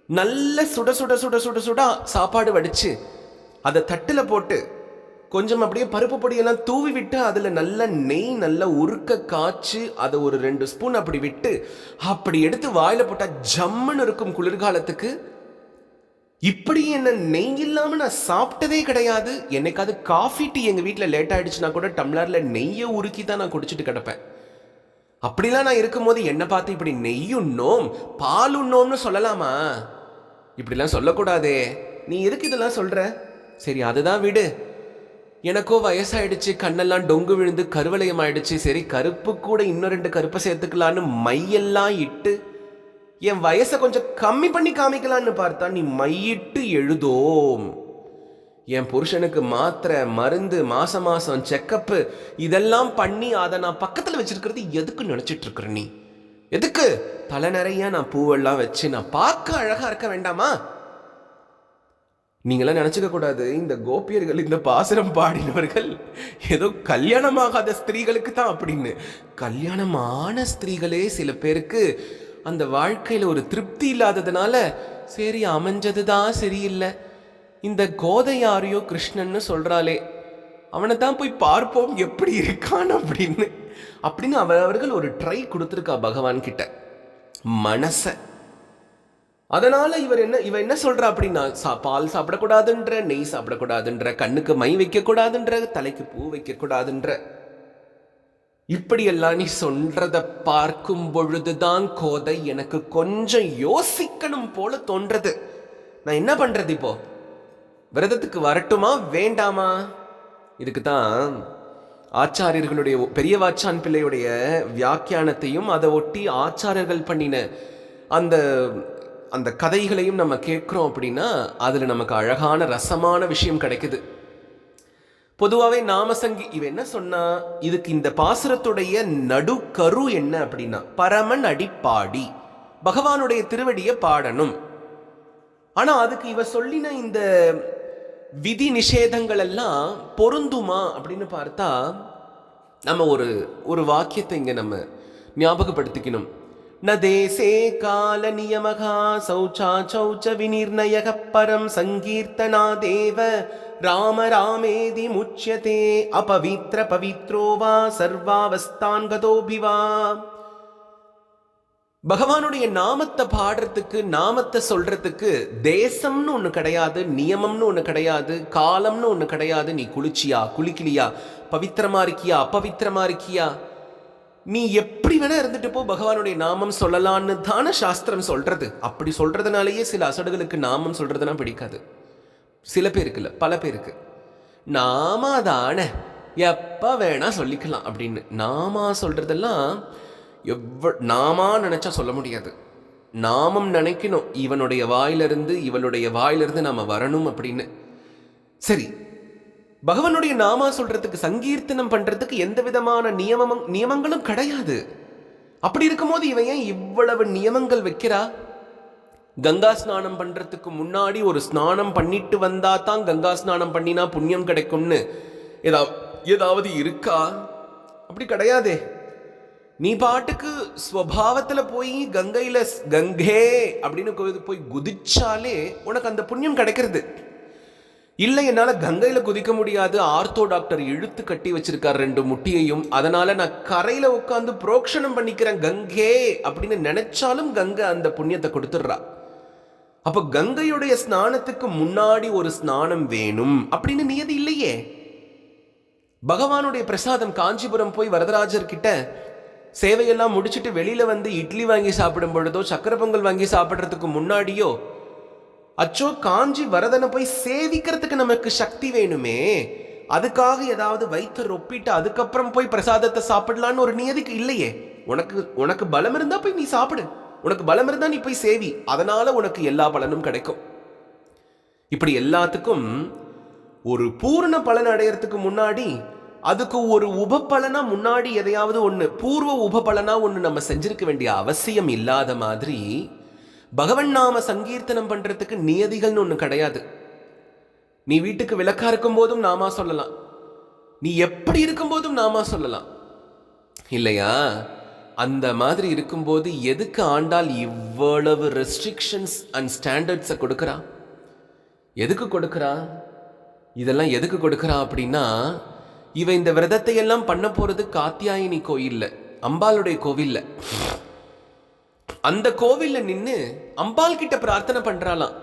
நல்ல சுட சுட சுட சுட சுட சாப்பாடு வடிச்சு அதை தட்டுல போட்டு கொஞ்சம் அப்படியே பருப்பு பொடியெல்லாம் தூவி விட்டு அதுல நல்ல நெய் நல்ல உருக்க காய்ச்சி அதை ஒரு 2 ஸ்பூன் அப்படி விட்டு அப்படி எடுத்து வாயில போட்டா ஜம்முன்னு இருக்கும் குளிர்காலத்துக்கு. இப்படி என்ன நெய் இல்லாம நான் சாப்பிட்டதே கிடையாது. என்னைக்காவது காஃபி டீ எங்க வீட்டுல லேட் ஆயிடுச்சுன்னா கூட டம்ளர்ல நெய்யை உருக்கி தான் நான் குடிச்சிட்டு கிடப்பேன். அப்படிலாம் நான் இருக்கும்போது என்ன பார்த்து இப்படி நெய்யுண்ணோம் பாலுண்ணோம்னு சொல்லலாமா? இப்படிலாம் சொல்லக்கூடாதே. நீ எதுக்கு இதெல்லாம் சொல்ற? சரி அதுதான் விடு. எனக்கோ வயசாயிடுச்சு, கண்ணெல்லாம் டொங்கு விழுந்து கருவளையம் ஆயிடுச்சு. சரி கருப்பு கூட இன்னும் 2 கருப்பை சேர்த்துக்கலான்னு மையெல்லாம் இட்டு என் வயசை கொஞ்சம் கம்மி பண்ணி காமிக்கலான்னு பார்த்தா நீ மையிட்டு எழுதோம். என் புருஷனுக்கு மாத்திரை மருந்து மாசம் மாசம் செக்கப்பு இதெல்லாம் பண்ணி அதை நான் பக்கத்தில் வச்சிருக்கிறது எதுக்கு நினைச்சிட்டு இருக்கிற நீ? எதுக்கு? தலை நிறைய நான் பூவெல்லாம் வச்சு நான் பார்க்க அழகா இருக்க வேண்டாமா? நீங்களாம் நினைச்சுக்க கூடாது இந்த கோபியர்கள் இந்த பாசுரம் பாடினவர்கள் ஏதோ கல்யாணமாகாத ஸ்திரீகளுக்கு தான் அப்படின்னு. கல்யாணமான ஸ்திரீகளே சில பேருக்கு அந்த வாழ்க்கையில ஒரு திருப்தி இல்லாததுனால சரி அமைஞ்சதுதான் சரியில்லை, இந்த கோதை யாரையோ கிருஷ்ணன்னு சொல்றாளே அவனை தான் போய் பார்ப்போம் எப்படி இருக்கான் அப்படின்னு அவர்கள் ஒரு ட்ரை கொடுத்துருக்கா பகவான் கிட்ட மனச. அதனால இவ என்ன சொல்றா அப்படின்னா பால் சாப்பிடக்கூடாதுன்ற, நெய் சாப்பிடக்கூடாதுன்ற, கண்ணுக்கு மை வைக்க கூடாதுன்ற, தலைக்கு பூ வைக்க கூடாதுன்ற, இப்படியெல்லாம் நீ சொல்றத பார்க்கும் பொழுதுதான் கோதை எனக்கு கொஞ்சம் யோசிக்கணும் போல தோன்றது. நான் என்ன பண்றது இப்போ? விரதத்துக்கு வரட்டுமா வேண்டாமா? இதுக்கு தான் ஆச்சாரியர்களுடைய பெரிய வாச்சான் பிள்ளையுடைய வியாக்கியானத்தையும் அதை ஒட்டி ஆச்சாரியர்கள் பண்ணின அந்த அந்த கதைகளையும் நம்ம கேட்குறோம். அப்படின்னா அதில் நமக்கு அழகான ரசமான விஷயம் கிடைக்குது. பொதுவாகவே நாமசங்கி இவ என்ன சொன்னா, இதுக்கு இந்த பாசுரத்துடைய நடுக்கரு என்ன அப்படின்னா பரமன் அடிப்பாடி பகவானுடைய திருவடியை பாடணும். ஆனா அதுக்கு இவ சொல்லின இந்த விதி நிஷேதங்கள் எல்லாம் பொருந்துமா அப்படின்னு பார்த்தா நம்ம ஒரு வாக்கியத்தை இங்க நம்ம ஞாபகப்படுத்திக்கணும். ந தேசே கால நியமகா சௌச்சாச்சௌச்ச விநிர்ணயக பரம் சங்கீர்த்தனாதேவ ராம ராமேதி முச்யதே அபவித்ர பவித்ரோ வா சர்வாவஸ்தான் கதோபிவா. பகவானுடைய நாமத்தை பாடுறதுக்கு, நாமத்தை சொல்றதுக்கு தேசம்னு ஒன்று கிடையாது, நியமம்னு ஒன்று கிடையாது, காலம்னு ஒன்று கிடையாது. நீ குளிச்சியா குளிக்கலையா, பவித்திரமா இருக்கியா அப்பவித்திரமா இருக்கியா, நீ எப்படி வேணா இருந்துட்டு போ, பகவானுடைய நாமம் சொல்லலான்னு தானே சாஸ்திரம் சொல்றது. அப்படி சொல்றதுனாலேயே சில அசடுகளுக்கு நாமம் சொல்றதுனா பிடிக்காது. சில பேருக்கு இல்லை, பல பேருக்கு நாம தானே எப்ப வேணா சொல்லிக்கலாம் அப்படின்னு. நாமா சொல்றதெல்லாம் நாமா நினைச்சா சொல்ல முடியாது. நாமம் நினைக்கணும், இவனுடைய வாயிலிருந்து இவளுடைய வாயிலிருந்து நாம வரணும் அப்படின்னு. சரி, பகவானுடைய நாமா சொல்றதுக்கு, சங்கீர்த்தனம் பண்றதுக்கு எந்த விதமான நியமங்களும் கிடையாது. அப்படி இருக்கும்போது இவன் ஏன் இவ்வளவு நியமங்கள் வைக்கிறா? கங்கா ஸ்நானம் பண்றதுக்கு முன்னாடி ஒரு ஸ்நானம் பண்ணிட்டு வந்தா தான் கங்கா ஸ்நானம் பண்ணினா புண்ணியம் கிடைக்கும்னு ஏதாவது இருக்கா? அப்படி கிடையாதே. நீ பாட்டுக்கு ஸ்வபாவத்துல போய் கங்கையில கங்கே அப்படின்னு போய் குதிச்சாலே உனக்கு அந்த புண்ணியம் கிடைக்கிறது. இல்லை, என்னால கங்கையில குதிக்க முடியாது, ஆர்த்தோ டாக்டர் இழுத்து கட்டி வச்சிருக்கார் 2 முட்டியையும், அதனால நான் கரையில உட்காந்து புரோக்ஷனம் பண்ணிக்கிறேன் கங்கே அப்படின்னு நினைச்சாலும் கங்கை அந்த புண்ணியத்தை கொடுத்துடுறா. அப்ப கங்கையுடைய ஸ்நானத்துக்கு முன்னாடி ஒரு ஸ்நானம் வேணும் அப்படின்னு நியதி இல்லையே. பகவானுடைய பிரசாதம் காஞ்சிபுரம் போய் வரதராஜர் கிட்ட சேவையெல்லாம் முடிச்சுட்டு வெளியில வந்து இட்லி வாங்கி சாப்பிடும் பொழுதோ, சக்கரை பொங்கல் வாங்கி சாப்பிட்றதுக்கு முன்னாடியோ, அச்சோ காஞ்சி வரதனை போய் சேவிக்கிறதுக்கு நமக்கு சக்தி வேணுமே, அதுக்காக ஏதாவது வைத்து ரொப்பிட்டு அதுக்கப்புறம் போய் பிரசாதத்தை சாப்பிடலான்னு ஒரு நியதிக்கு இல்லையே. உனக்கு பலம் இருந்தா போய் நீ சாப்பிடு, உனக்கு பலம் இருந்தா நீ போய் சேவி, அதனால உனக்கு எல்லா பலனும் கிடைக்கும். இப்படி எல்லாத்துக்கும் ஒரு பூர்ண பலன் அடையறதுக்கு முன்னாடி அதுக்கு ஒரு உபபலனா முன்னாடி எதையாவது ஒன்று, பூர்வ உபபலனா ஒன்று நம்ம செஞ்சிருக்க வேண்டிய அவசியம் இல்லாத மாதிரி பகவன் நாம சங்கீர்த்தனம் பண்றதுக்கு நியதிகள்னு ஒன்று கிடையாது. நீ வீட்டுக்கு விளக்கா இருக்கும் போதும் நாமா சொல்லலாம், நீ எப்படி இருக்கும் போதும் நாமா சொல்லலாம் இல்லையா? அந்த மாதிரி இருக்கும்போது எதுக்கு ஆண்டாள் இவ்வளவு ரெஸ்ட்ரிக்ஷன்ஸ் அண்ட் ஸ்டாண்டர்ட்ஸை கொடுக்குறா? எதுக்கு கொடுக்குறா? இதெல்லாம் எதுக்கு கொடுக்குறா அப்படின்னா, இவ இந்த விரதத்தை எல்லாம் பண்ண போறது காத்தியாயினி கோயில்ல, அம்பாளுடைய கோவில்ல. அந்த கோவில்ல நின்று அம்பாள் கிட்ட பிரார்த்தனை பண்றாளாம்.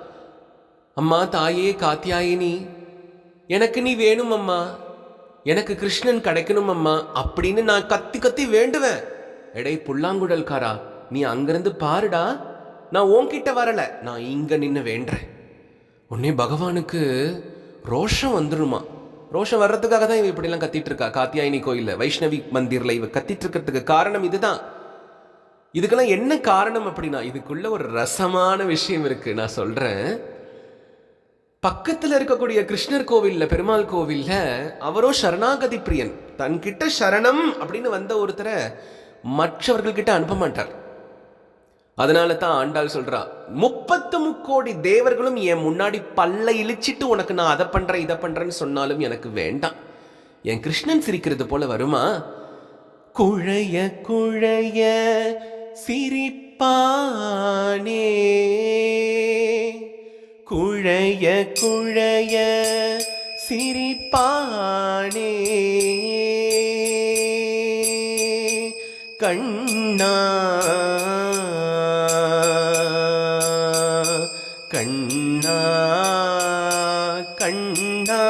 அம்மா தாயே காத்தியாயினி, எனக்கு நீ வேணும் அம்மா, எனக்கு கிருஷ்ணன் கிடைக்கணும் அம்மா அப்படின்னு நான் கத்தி கத்தி வேண்டுவேன். எடை புல்லாங்குழல்காரா, நீ அங்கிருந்து பாருடா, நான் உன்கிட்ட வரல, நான் இங்க நின்று வேண்டேன். உடனே பகவானுக்கு ரோஷம் வந்துடுமா. ரோஷம் வர்றதுக்காக தான் இவ இப்படிலாம் கத்திட்டு இருக்கா காத்தியாயினி கோயில்ல, வைஷ்ணவி மந்திர்ல இவ கத்திட்டு இருக்கிறதுக்கு காரணம் இதுதான். இதுக்கெல்லாம் என்ன காரணம் அப்படின்னா, இதுக்குள்ள ஒரு ரசமான விஷயம் இருக்கு, நான் சொல்றேன். பக்கத்துல இருக்கக்கூடிய கிருஷ்ணர் கோவில்ல, பெருமாள் கோவில்ல, அவரோ சரணாகதி பிரியன். தன்கிட்ட சரணம் அப்படின்னு வந்த ஒருத்தரை மற்றவர்கள் கிட்ட அனுப்ப மாட்டார். அதனால தான் ஆண்டாள் சொல்றா, 33 கோடி தேவர்களும் என் முன்னாடி பல்ல இழிச்சிட்டு உனக்கு நான் அதை பண்றேன் இதை பண்றேன்னு சொன்னாலும் எனக்கு வேண்டாம். என் கிருஷ்ணன் சிரிக்கிறது போல வருமா? குழைய குழைய சிரிப்பானே, குழைய குழைய சிரிப்பானே, கண்ணா கண்ணா கண்ணா.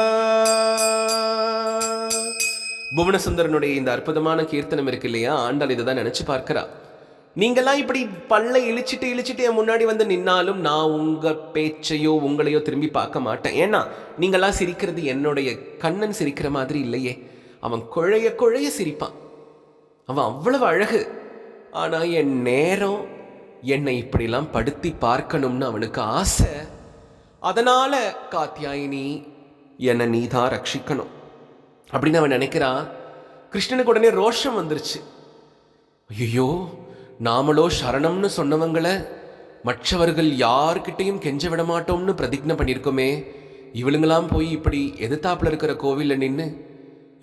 புவனசுந்தரனுடைய இந்த அற்புதமான கீர்த்தனம் இருக்கு இல்லையா, ஆண்டாள் இதை தான் நினைச்சு பார்க்கிறா. நீங்கெல்லாம் இப்படி பல்லை இழிச்சிட்டு என் முன்னாடி வந்து நின்னாலும் நான் உங்க பேச்சையோ உங்களையோ திரும்பி பார்க்க மாட்டேன். ஏன்னா நீங்கெல்லாம் சிரிக்கிறது என்னுடைய கண்ணன் சிரிக்கிற மாதிரி இல்லையே. அவன் குழைய குழைய சிரிப்பான், அவன் அவ்வளவு அழகு. ஆனா என் நேரம் என்னை இப்படிலாம் படுத்தி பார்க்கணும்னு அவனுக்கு ஆசை. அதனால காத்தியாயினி என்னை நீதான் ரட்சிக்கணும் அப்படின்னு அவன் நினைக்கிறான். கிருஷ்ணனுக்கு உடனே ரோஷம் வந்துருச்சு. ஐயோ, நாமளோ சரணம்னு சொன்னவங்களை மற்றவர்கள் யார்கிட்டையும் கெஞ்ச விட மாட்டோம்னு பிரதிஜ்ஞை பண்ணியிருக்கோமே, இவளுங்களாம் போய் இப்படி எதிர்த்தாப்புல இருக்கிற கோவிலில் நின்று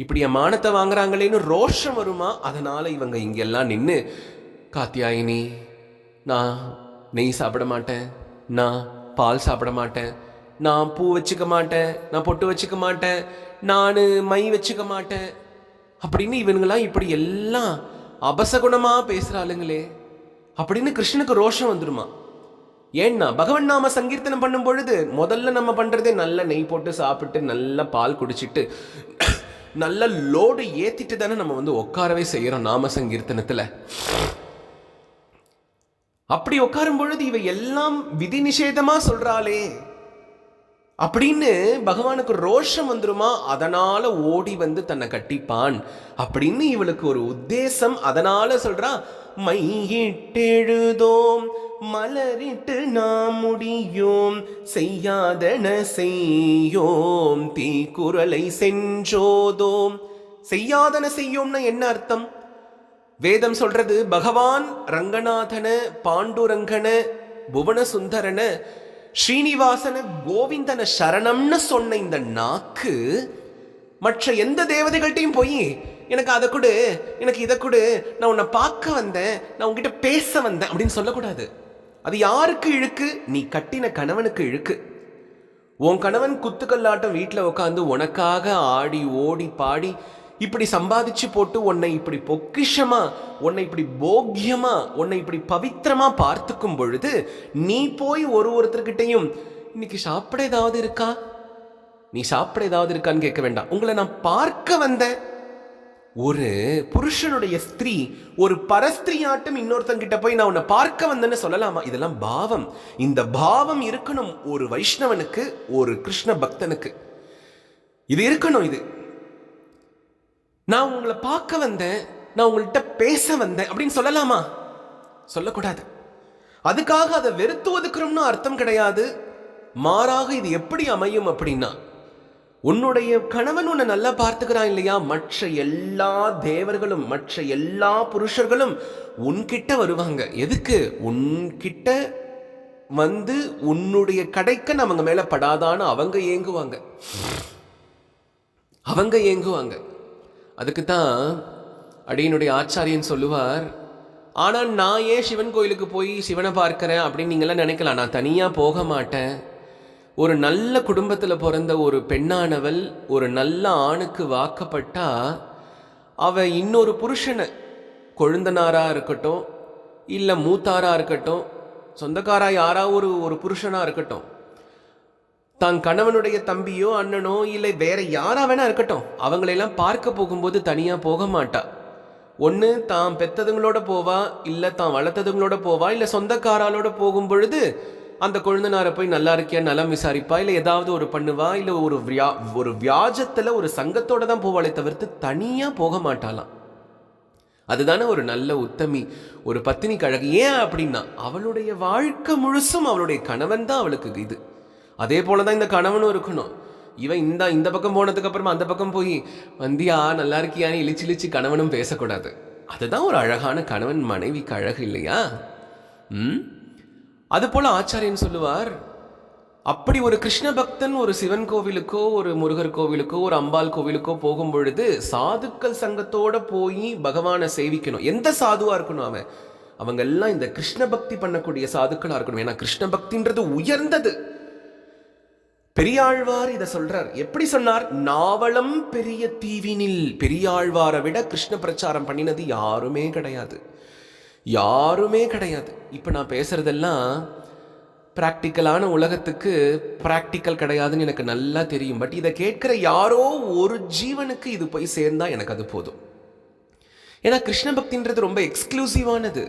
இப்படி என் மானத்தை வாங்குறாங்களேன்னு ரோஷம் வருமா? அதனால இவங்க இங்கெல்லாம் நின்று காத்தியாயினி நான் நெய் சாப்பிட மாட்டேன், நான் பால் சாப்பிட மாட்டேன், நான் பூ வச்சுக்க மாட்டேன், நான் பொட்டு வச்சுக்க மாட்டேன், நான் மை வச்சுக்க மாட்டேன் அப்படின்னு இவனுங்களாம் இப்படி எல்லாம் அபசகுணமாக பேசுகிற ஆளுங்களே அப்படின்னு கிருஷ்ணனுக்கு ரோஷம் வந்துடுமா. ஏன்னா பகவன் நாம சங்கீர்த்தனம் பண்ணும் பொழுது முதல்ல நம்ம பண்ணுறதே நல்ல நெய் போட்டு சாப்பிட்டு நல்ல பால் குடிச்சிட்டு நல்ல லோடு ஏற்றிட்டு தானே நம்ம உட்காரவே செய்கிறோம் நாம சங்கீர்த்தனத்தில். அப்படி உட்காரும் பொழுது இவை எல்லாம் விதி நிஷேதமா சொல்றாளே அப்படின்னு பகவானுக்கு ரோஷம் வந்துருமா. அதனால ஓடி தன்னை கட்டிப்பான் அப்படின்னு இவளுக்கு ஒரு உத்தேசம். அதனால சொல்றா, மையிட்டெழுதோம் மலரிட்டு நாம் முடியோம் செய்யாதன செய்யோம் தீக்குறளை சென்றோதோம். செய்யாதன செய்யோம்னா என்ன அர்த்தம்? வேதம் சொல்றது பகவான் ரங்கநாதன பாண்டுரங்கன புவன சுந்தரன ஸ்ரீனிவாசன கோவிந்தன சரணம்னு சொன்ன இந்த நாக்கு மற்ற எந்த தேவதைகள்கிட்டையும் போய் எனக்கு அதை கொடு, எனக்கு இதை கொடு, நான் உன்னை பார்க்க வந்தேன், நான் உங்ககிட்ட பேச வந்தேன் அப்படின்னு சொல்லக்கூடாது. அது யாருக்கு இழுக்கு? நீ கட்டின கணவனுக்கு இழுக்கு. உன் கணவன் குத்துக்கல்லாட்டம் வீட்டில் உட்காந்து உனக்காக ஆடி ஓடி பாடி இப்படி சம்பாதிச்சு போட்டு உன்னை இப்படி பொக்கிஷமா, உன்னை இப்படி போக்கியமா, உன்னை இப்படி பவித்திரமா பார்த்துக்கும் பொழுது நீ போய் ஒருத்தர்கிட்டையும் இன்னைக்கு சாப்பிட ஏதாவது இருக்கா, நீ சாப்பிட ஏதாவது இருக்கான்னு கேட்க வேண்டாம். உங்களை நான் பார்க்க வந்தேன். ஒரு புருஷனுடைய ஸ்திரீ ஒரு பரஸ்திரியாட்டம் இன்னொருத்தங்கிட்ட போய் நான் உன்னை பார்க்க வந்தேன்னு சொல்லலாமா? இதெல்லாம் பாவம். இந்த பாவம் இருக்கணும் ஒரு வைஷ்ணவனுக்கு, ஒரு கிருஷ்ண பக்தனுக்கு இது இருக்கணும். இது நான் உங்களை பார்க்க வந்தேன், நான் உங்கள்கிட்ட பேச வந்தேன் அப்படின்னு சொல்லலாமா? சொல்லக்கூடாது. அதுக்காக அதை வெறுத்து ஒதுக்குறோம்னு அர்த்தம் கிடையாது. மாறாக இது எப்படி அமையும் அப்படின்னா, உன்னுடைய கணவன் உன்னை நல்லா பார்த்துக்கிறான் இல்லையா, மற்ற எல்லா தேவர்களும் மற்ற எல்லா புருஷர்களும் உன்கிட்ட வருவாங்க. எதுக்கு? உன்கிட்ட உன்னுடைய கடைக்கன் அவங்க மேல படாதான்னு அவங்க ஏங்குவாங்க. அதுக்கு தான் அடியனுடைய ஆச்சாரியன் சொல்லுவார், ஆனால் நான் ஏன் சிவன் கோயிலுக்கு போய் சிவனை பார்க்கிறேன் அப்படின்னு நீங்களாம் நினைக்கலாம். நான் தனியாக போக மாட்டேன். ஒரு நல்ல குடும்பத்தில் பிறந்த ஒரு பெண்ணானவள் ஒரு நல்ல ஆணுக்கு வாக்கப்பட்டா அவள் இன்னொரு புருஷனை, கொழுந்தனாராக இருக்கட்டும் இல்லை மூத்தாராக இருக்கட்டும், சொந்தக்காரா யாராவது ஒரு புருஷனாக இருக்கட்டும், தான் கணவனுடைய தம்பியோ அண்ணனோ இல்லை வேற யாரா வேணா இருக்கட்டும், அவங்களெல்லாம் பார்க்க போகும்போது தனியாக போக மாட்டா. ஒன்று தான் பெத்ததுங்களோட போவா, இல்லை தான் வளர்த்ததுங்களோட போவா, இல்லை சொந்தக்காராலோட போகும் பொழுது அந்த கொழுந்தனாரை போய் நல்லா இருக்கியா நலம் விசாரிப்பா, இல்லை ஏதாவது ஒரு பண்ணுவா, இல்லை ஒரு வியாஜத்தில் ஒரு சங்கத்தோட தான் போவாளே தவிர்த்து தனியாக போக மாட்டாளாம். அதுதானே ஒரு நல்ல உத்தமி, ஒரு பத்தினி கழகு. ஏன் அப்படின்னா அவளுடைய வாழ்க்கை முழுசும் அவளுடைய கணவன் தான் அவளுக்கு இது. அதே போல தான் இந்த கணவனும் இருக்கணும். இவன் இந்த பக்கம் போனதுக்கு அப்புறமா அந்த பக்கம் போய் வந்தியா நல்லா இருக்கியான்னு இழிச்சு கணவனும் பேசக்கூடாது. அதுதான் ஒரு அழகான கணவன் மனைவிக்கு அழகு இல்லையா? அது போல ஆச்சாரியன் சொல்லுவார், அப்படி ஒரு கிருஷ்ண பக்தன் ஒரு சிவன் கோவிலுக்கோ ஒரு முருகர் கோவிலுக்கோ ஒரு அம்பாள் கோவிலுக்கோ போகும் பொழுது சாதுக்கள் சங்கத்தோட போய் பகவானை சேவிக்கணும். எந்த சாதுவா இருக்கணும்? அவங்க எல்லாம் இந்த கிருஷ்ண பக்தி பண்ணக்கூடிய சாதுக்களா இருக்கணும். ஏன்னா கிருஷ்ண பக்தின்றது உயர்ந்தது. பெரியாழ்வார் இதை சொல்றார். எப்படி சொன்னார்? நாவலம் பெரிய தீவினில். பெரியாழ்வாரை விட கிருஷ்ண பிரச்சாரம் பண்ணினது யாருமே கிடையாது. இப்ப நான் பேசுறதெல்லாம் பிராக்டிக்கலான உலகத்துக்கு பிராக்டிக்கல் கிடையாதுன்னு எனக்கு நல்லா தெரியும். பட் இதை கேட்கிற யாரோ ஒரு ஜீவனுக்கு இது போய் சேர்ந்தா எனக்கு அது போதும். ஏன்னா கிருஷ்ண பக்தின்றது ரொம்ப எக்ஸ்க்ளூசிவானது.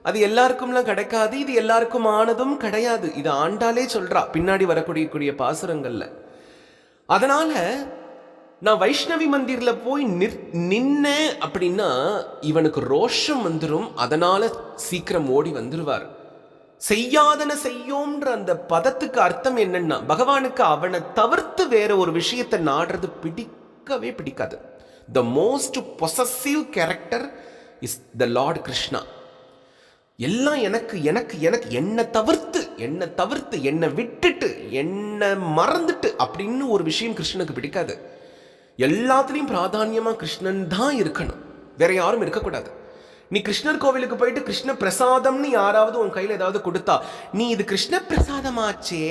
அது எல்லாருக்கும்லாம் கிடைக்காது. இது எல்லாருக்கும் ஆனதும் கிடையாது. இது ஆண்டாலே சொல்றா பின்னாடி வரக்கூடிய பாசுரங்கள்ல. அதனால நான் வைஷ்ணவி மந்திர்ல போய் நின்ன அப்படின்னா இவனுக்கு ரோஷம் வந்துடும். அதனால சீக்கிரம் ஓடி வந்துருவார். செய்யாதன செய்யோம்ன்ற அந்த பதத்துக்கு அர்த்தம் என்னன்னா, பகவானுக்கு அவனை தவிர்த்து வேற ஒரு விஷயத்தை நாடுறது பிடிக்கவே பிடிக்காது. The most possessive character is the Lord Krishna. எல்லாம் எனக்கு எனக்கு எனக்கு என்னை தவிர்த்து என்னை விட்டுட்டு என்னை மறந்துட்டு அப்படின்னு ஒரு விஷயம் கிருஷ்ணனுக்கு பிடிக்காது. எல்லாத்துலேயும் பிராதான்யமாக கிருஷ்ணன் தான் இருக்கணும், வேற யாரும் இருக்கக்கூடாது. நீ கிருஷ்ணர் கோவிலுக்கு போயிட்டு கிருஷ்ண பிரசாதம்னு யாராவது உன் கையில் ஏதாவது கொடுத்தா, நீ இது கிருஷ்ண பிரசாதமாச்சே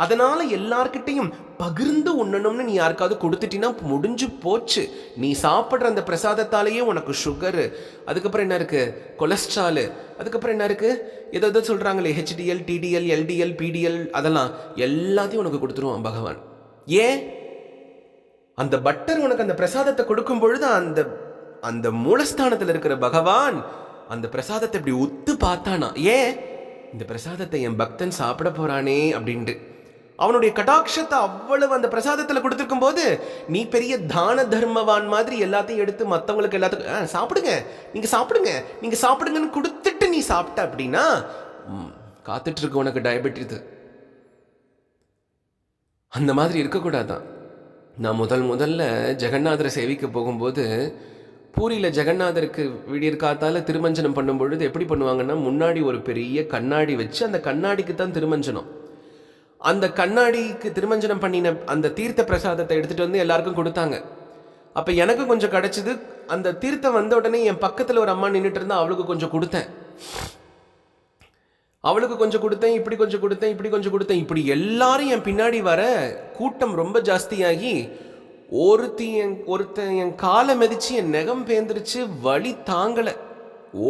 அதனால எல்லார்கிட்டையும் பகிர்ந்து உண்ணணும்னு நீ யாருக்காவது கொடுத்துட்டீங்கன்னா முடிஞ்சு போச்சு. நீ சாப்பிட்ற அந்த பிரசாதத்தாலேயே உனக்கு சுகரு, அதுக்கப்புறம் என்ன இருக்கு, கொலஸ்ட்ராலு, அதுக்கப்புறம் என்ன இருக்கு, ஏதோ சொல்றாங்களே HDL TDL LDL PDL, அதெல்லாம் எல்லாத்தையும் உனக்கு கொடுத்துருவான் பகவான். ஏன்? அந்த பட்டர் உனக்கு அந்த பிரசாதத்தை கொடுக்கும் பொழுது அந்த அந்த மூலஸ்தானத்தில் இருக்கிற பகவான் அந்த பிரசாதத்தை இப்படி உத்து பார்த்தானா, ஏன் இந்த பிரசாதத்தை என் பக்தன் சாப்பிட போறானே அப்படின்ட்டு. அவனுடைய கடாட்சத்தை அவ்வளவு அந்த பிரசாதத்தில் கொடுத்துருக்கும் போது நீ பெரிய தான தர்மவான் மாதிரி எல்லாத்தையும் எடுத்து மற்றவங்களுக்கு எல்லாத்துக்கும் சாப்பிடுங்க, நீங்க சாப்பிடுங்க, நீங்க சாப்பிடுங்கன்னு கொடுத்துட்டு நீ சாப்பிட்ட அப்படின்னா காத்துட்டு இருக்க உனக்கு டயபெட்டிஸ். அந்த மாதிரி இருக்கக்கூடாதான். நான் முதல்ல ஜெகநாதரை சேவிக்க போகும்போது பூரியில் ஜெகநாதருக்கு விடியற் காத்தால திருமஞ்சனம் பண்ணும் பொழுது எப்படி பண்ணுவாங்கன்னா, முன்னாடி ஒரு பெரிய கண்ணாடி வச்சு அந்த கண்ணாடிக்கு தான் திருமஞ்சனம். அந்த கண்ணாடிக்கு திருமஞ்சனம் பண்ணின அந்த தீர்த்த பிரசாதத்தை எடுத்துகிட்டு வந்து எல்லாருக்கும் கொடுத்தாங்க. அப்போ எனக்கு கொஞ்சம் கிடச்சிது. அந்த தீர்த்தம் வந்த உடனே என் பக்கத்தில் ஒரு அம்மா நின்றுட்டு இருந்தா, அவளுக்கு கொஞ்சம் கொடுத்தேன், இப்படி கொஞ்சம் கொடுத்தேன். இப்படி எல்லாரும் என் பின்னாடி வர கூட்டம் ரொம்ப ஜாஸ்தியாகி ஒருத்தன் என் காலை மிதிச்சு என் நெகம் பேந்துருச்சு, வலி தாங்கலை,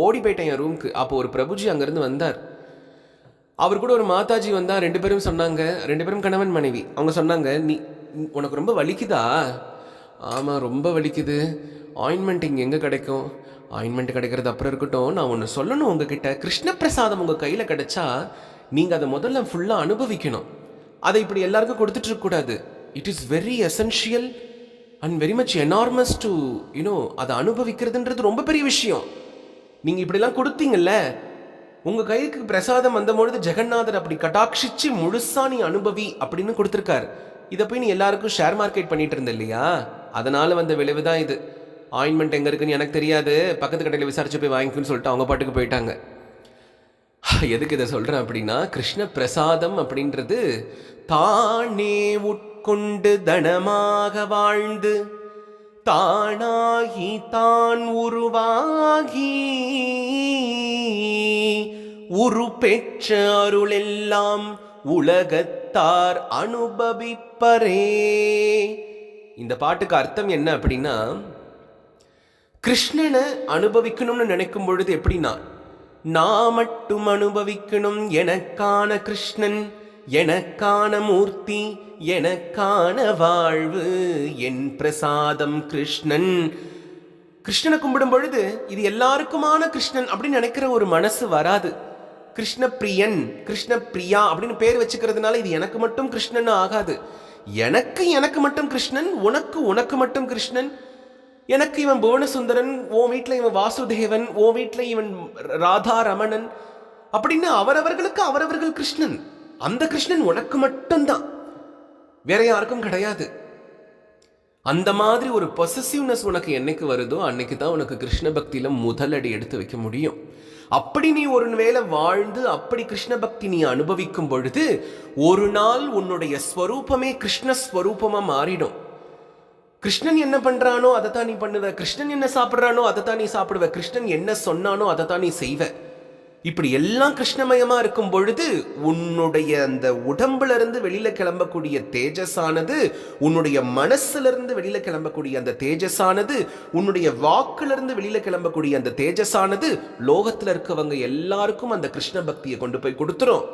ஓடி போயிட்டேன் என் ரூமுக்கு. அப்போ ஒரு பிரபுஜி அங்கேருந்து வந்தார். அவர் கூட ஒரு மாதாஜி வந்தா. 2 பேரும் சொன்னாங்க, 2 பேரும் கணவன் மனைவி. அவங்க சொன்னாங்க, நீ உனக்கு ரொம்ப வலிக்குதா? ஆமாம் ரொம்ப வலிக்குது. ஆயின்மெண்ட் இங்கே எங்கே கிடைக்கும்? ஆயின்மெண்ட் கிடைக்கிறது அப்புறம் இருக்கட்டும், நான் ஒன்று சொல்லணும் உங்ககிட்ட. கிருஷ்ண பிரசாதம் உங்கள் கையில் கிடைச்சா நீங்கள் அதை முதல்ல ஃபுல்லாக அனுபவிக்கணும். அதை இப்படி எல்லாருக்கும் கொடுத்துட்டு இருக்கக்கூடாது. It is very essential and very much enormous to அதை அனுபவிக்கிறதுன்றது ரொம்ப பெரிய விஷயம். நீங்கள் இப்படிலாம் கொடுத்தீங்கல்ல, உங்கள் கைக்கு பிரசாதம் வந்தபொழுது ஜெகநாதர் அப்படி கட்டாட்சிச்சு முழுசா நீ அனுபவி அப்படின்னு கொடுத்துருக்காரு. இதை போய் நீ எல்லாருக்கும் ஷேர் மார்க்கெட் பண்ணிட்டு இருந்த இல்லையா, அதனால வந்த விளைவு தான் இது. ஆயின்மெண்ட் எங்கே இருக்குன்னு எனக்கு தெரியாது, பக்கத்து கடையில் விசாரிச்சு போய் வாங்கிக்குன்னு சொல்லிட்டு அவங்க பாட்டுக்கு போயிட்டாங்க. எதுக்கு இதை சொல்கிறேன் அப்படின்னா, கிருஷ்ண பிரசாதம் அப்படின்றது தானே உட்கொண்டு தனமாக வாழ்ந்து தானாகி தான் உருவாகி உரு பெற்ற அருளெல்லாம் உலகத்தார் அனுபவிப்பரே. இந்த பாட்டுக்கு அர்த்தம் என்ன அப்படின்னா, கிருஷ்ணனை அனுபவிக்கணும்னு நினைக்கும் பொழுது எப்படின்னா, நான் மட்டும் அனுபவிக்கணும், எனக்கான கிருஷ்ணன், எனக்கான மூர்த்தி, எனக்கான வாழ்வு, என் பிரசாதம் கிருஷ்ணன். கிருஷ்ணனை கும்பிடும் பொழுது இது எல்லாருக்குமான கிருஷ்ணன் அப்படின்னு நினைக்கிற ஒரு மனசு வராது. கிருஷ்ண பிரியன், கிருஷ்ண பிரியா அப்படின்னு பேர் வச்சுக்கிறதுனால இது எனக்கு மட்டும் கிருஷ்ணன் ஆகாது. எனக்கு மட்டும் கிருஷ்ணன், உனக்கு மட்டும் கிருஷ்ணன். எனக்கு இவன் புவனசுந்தரன், உன் வீட்டில் இவன் வாசுதேவன், உன் வீட்டில் இவன் ராதா ரமணன் அப்படின்னு அவரவர்களுக்கு அவரவர்கள் கிருஷ்ணன். அந்த கிருஷ்ணன் உனக்கு மட்டும்தான், வேற யாருக்கும் கிடையாது. அந்த மாதிரி ஒரு பொசசிவ்னஸ் உனக்கு என்னைக்கு வருதோ அன்னைக்கு தான் உனக்கு கிருஷ்ண பக்தியில முதலடி எடுத்து வைக்க முடியும். அப்படி நீ ஒரு வேளை வாழ்ந்து அப்படி கிருஷ்ண பக்தி நீ அனுபவிக்கும் பொழுது ஒரு நாள் உன்னுடைய ஸ்வரூபமே கிருஷ்ணஸ்வரூபமா மாறிடும். கிருஷ்ணன் என்ன பண்றானோ அதை தான் நீ பண்ணுவ, கிருஷ்ணன் என்ன சாப்பிட்றானோ அதை தான் நீ சாப்பிடுவ, கிருஷ்ணன் என்ன சொன்னானோ அதை தான் நீ செய்வ. இப்படி எல்லாம் கிருஷ்ணமயமா இருக்கும் பொழுது உன்னுடைய அந்த உடம்புல இருந்து வெளியில கிளம்பக்கூடிய தேஜஸானது, உன்னுடைய மனசுல இருந்து வெளியில கிளம்பக்கூடிய அந்த தேஜஸானது, உன்னுடைய வாக்குல இருந்து வெளியில கிளம்பக்கூடிய அந்த தேஜஸானது லோகத்துல இருக்கவங்க எல்லாருக்கும் அந்த கிருஷ்ண பக்தியை கொண்டு போய் கொடுத்துரும்.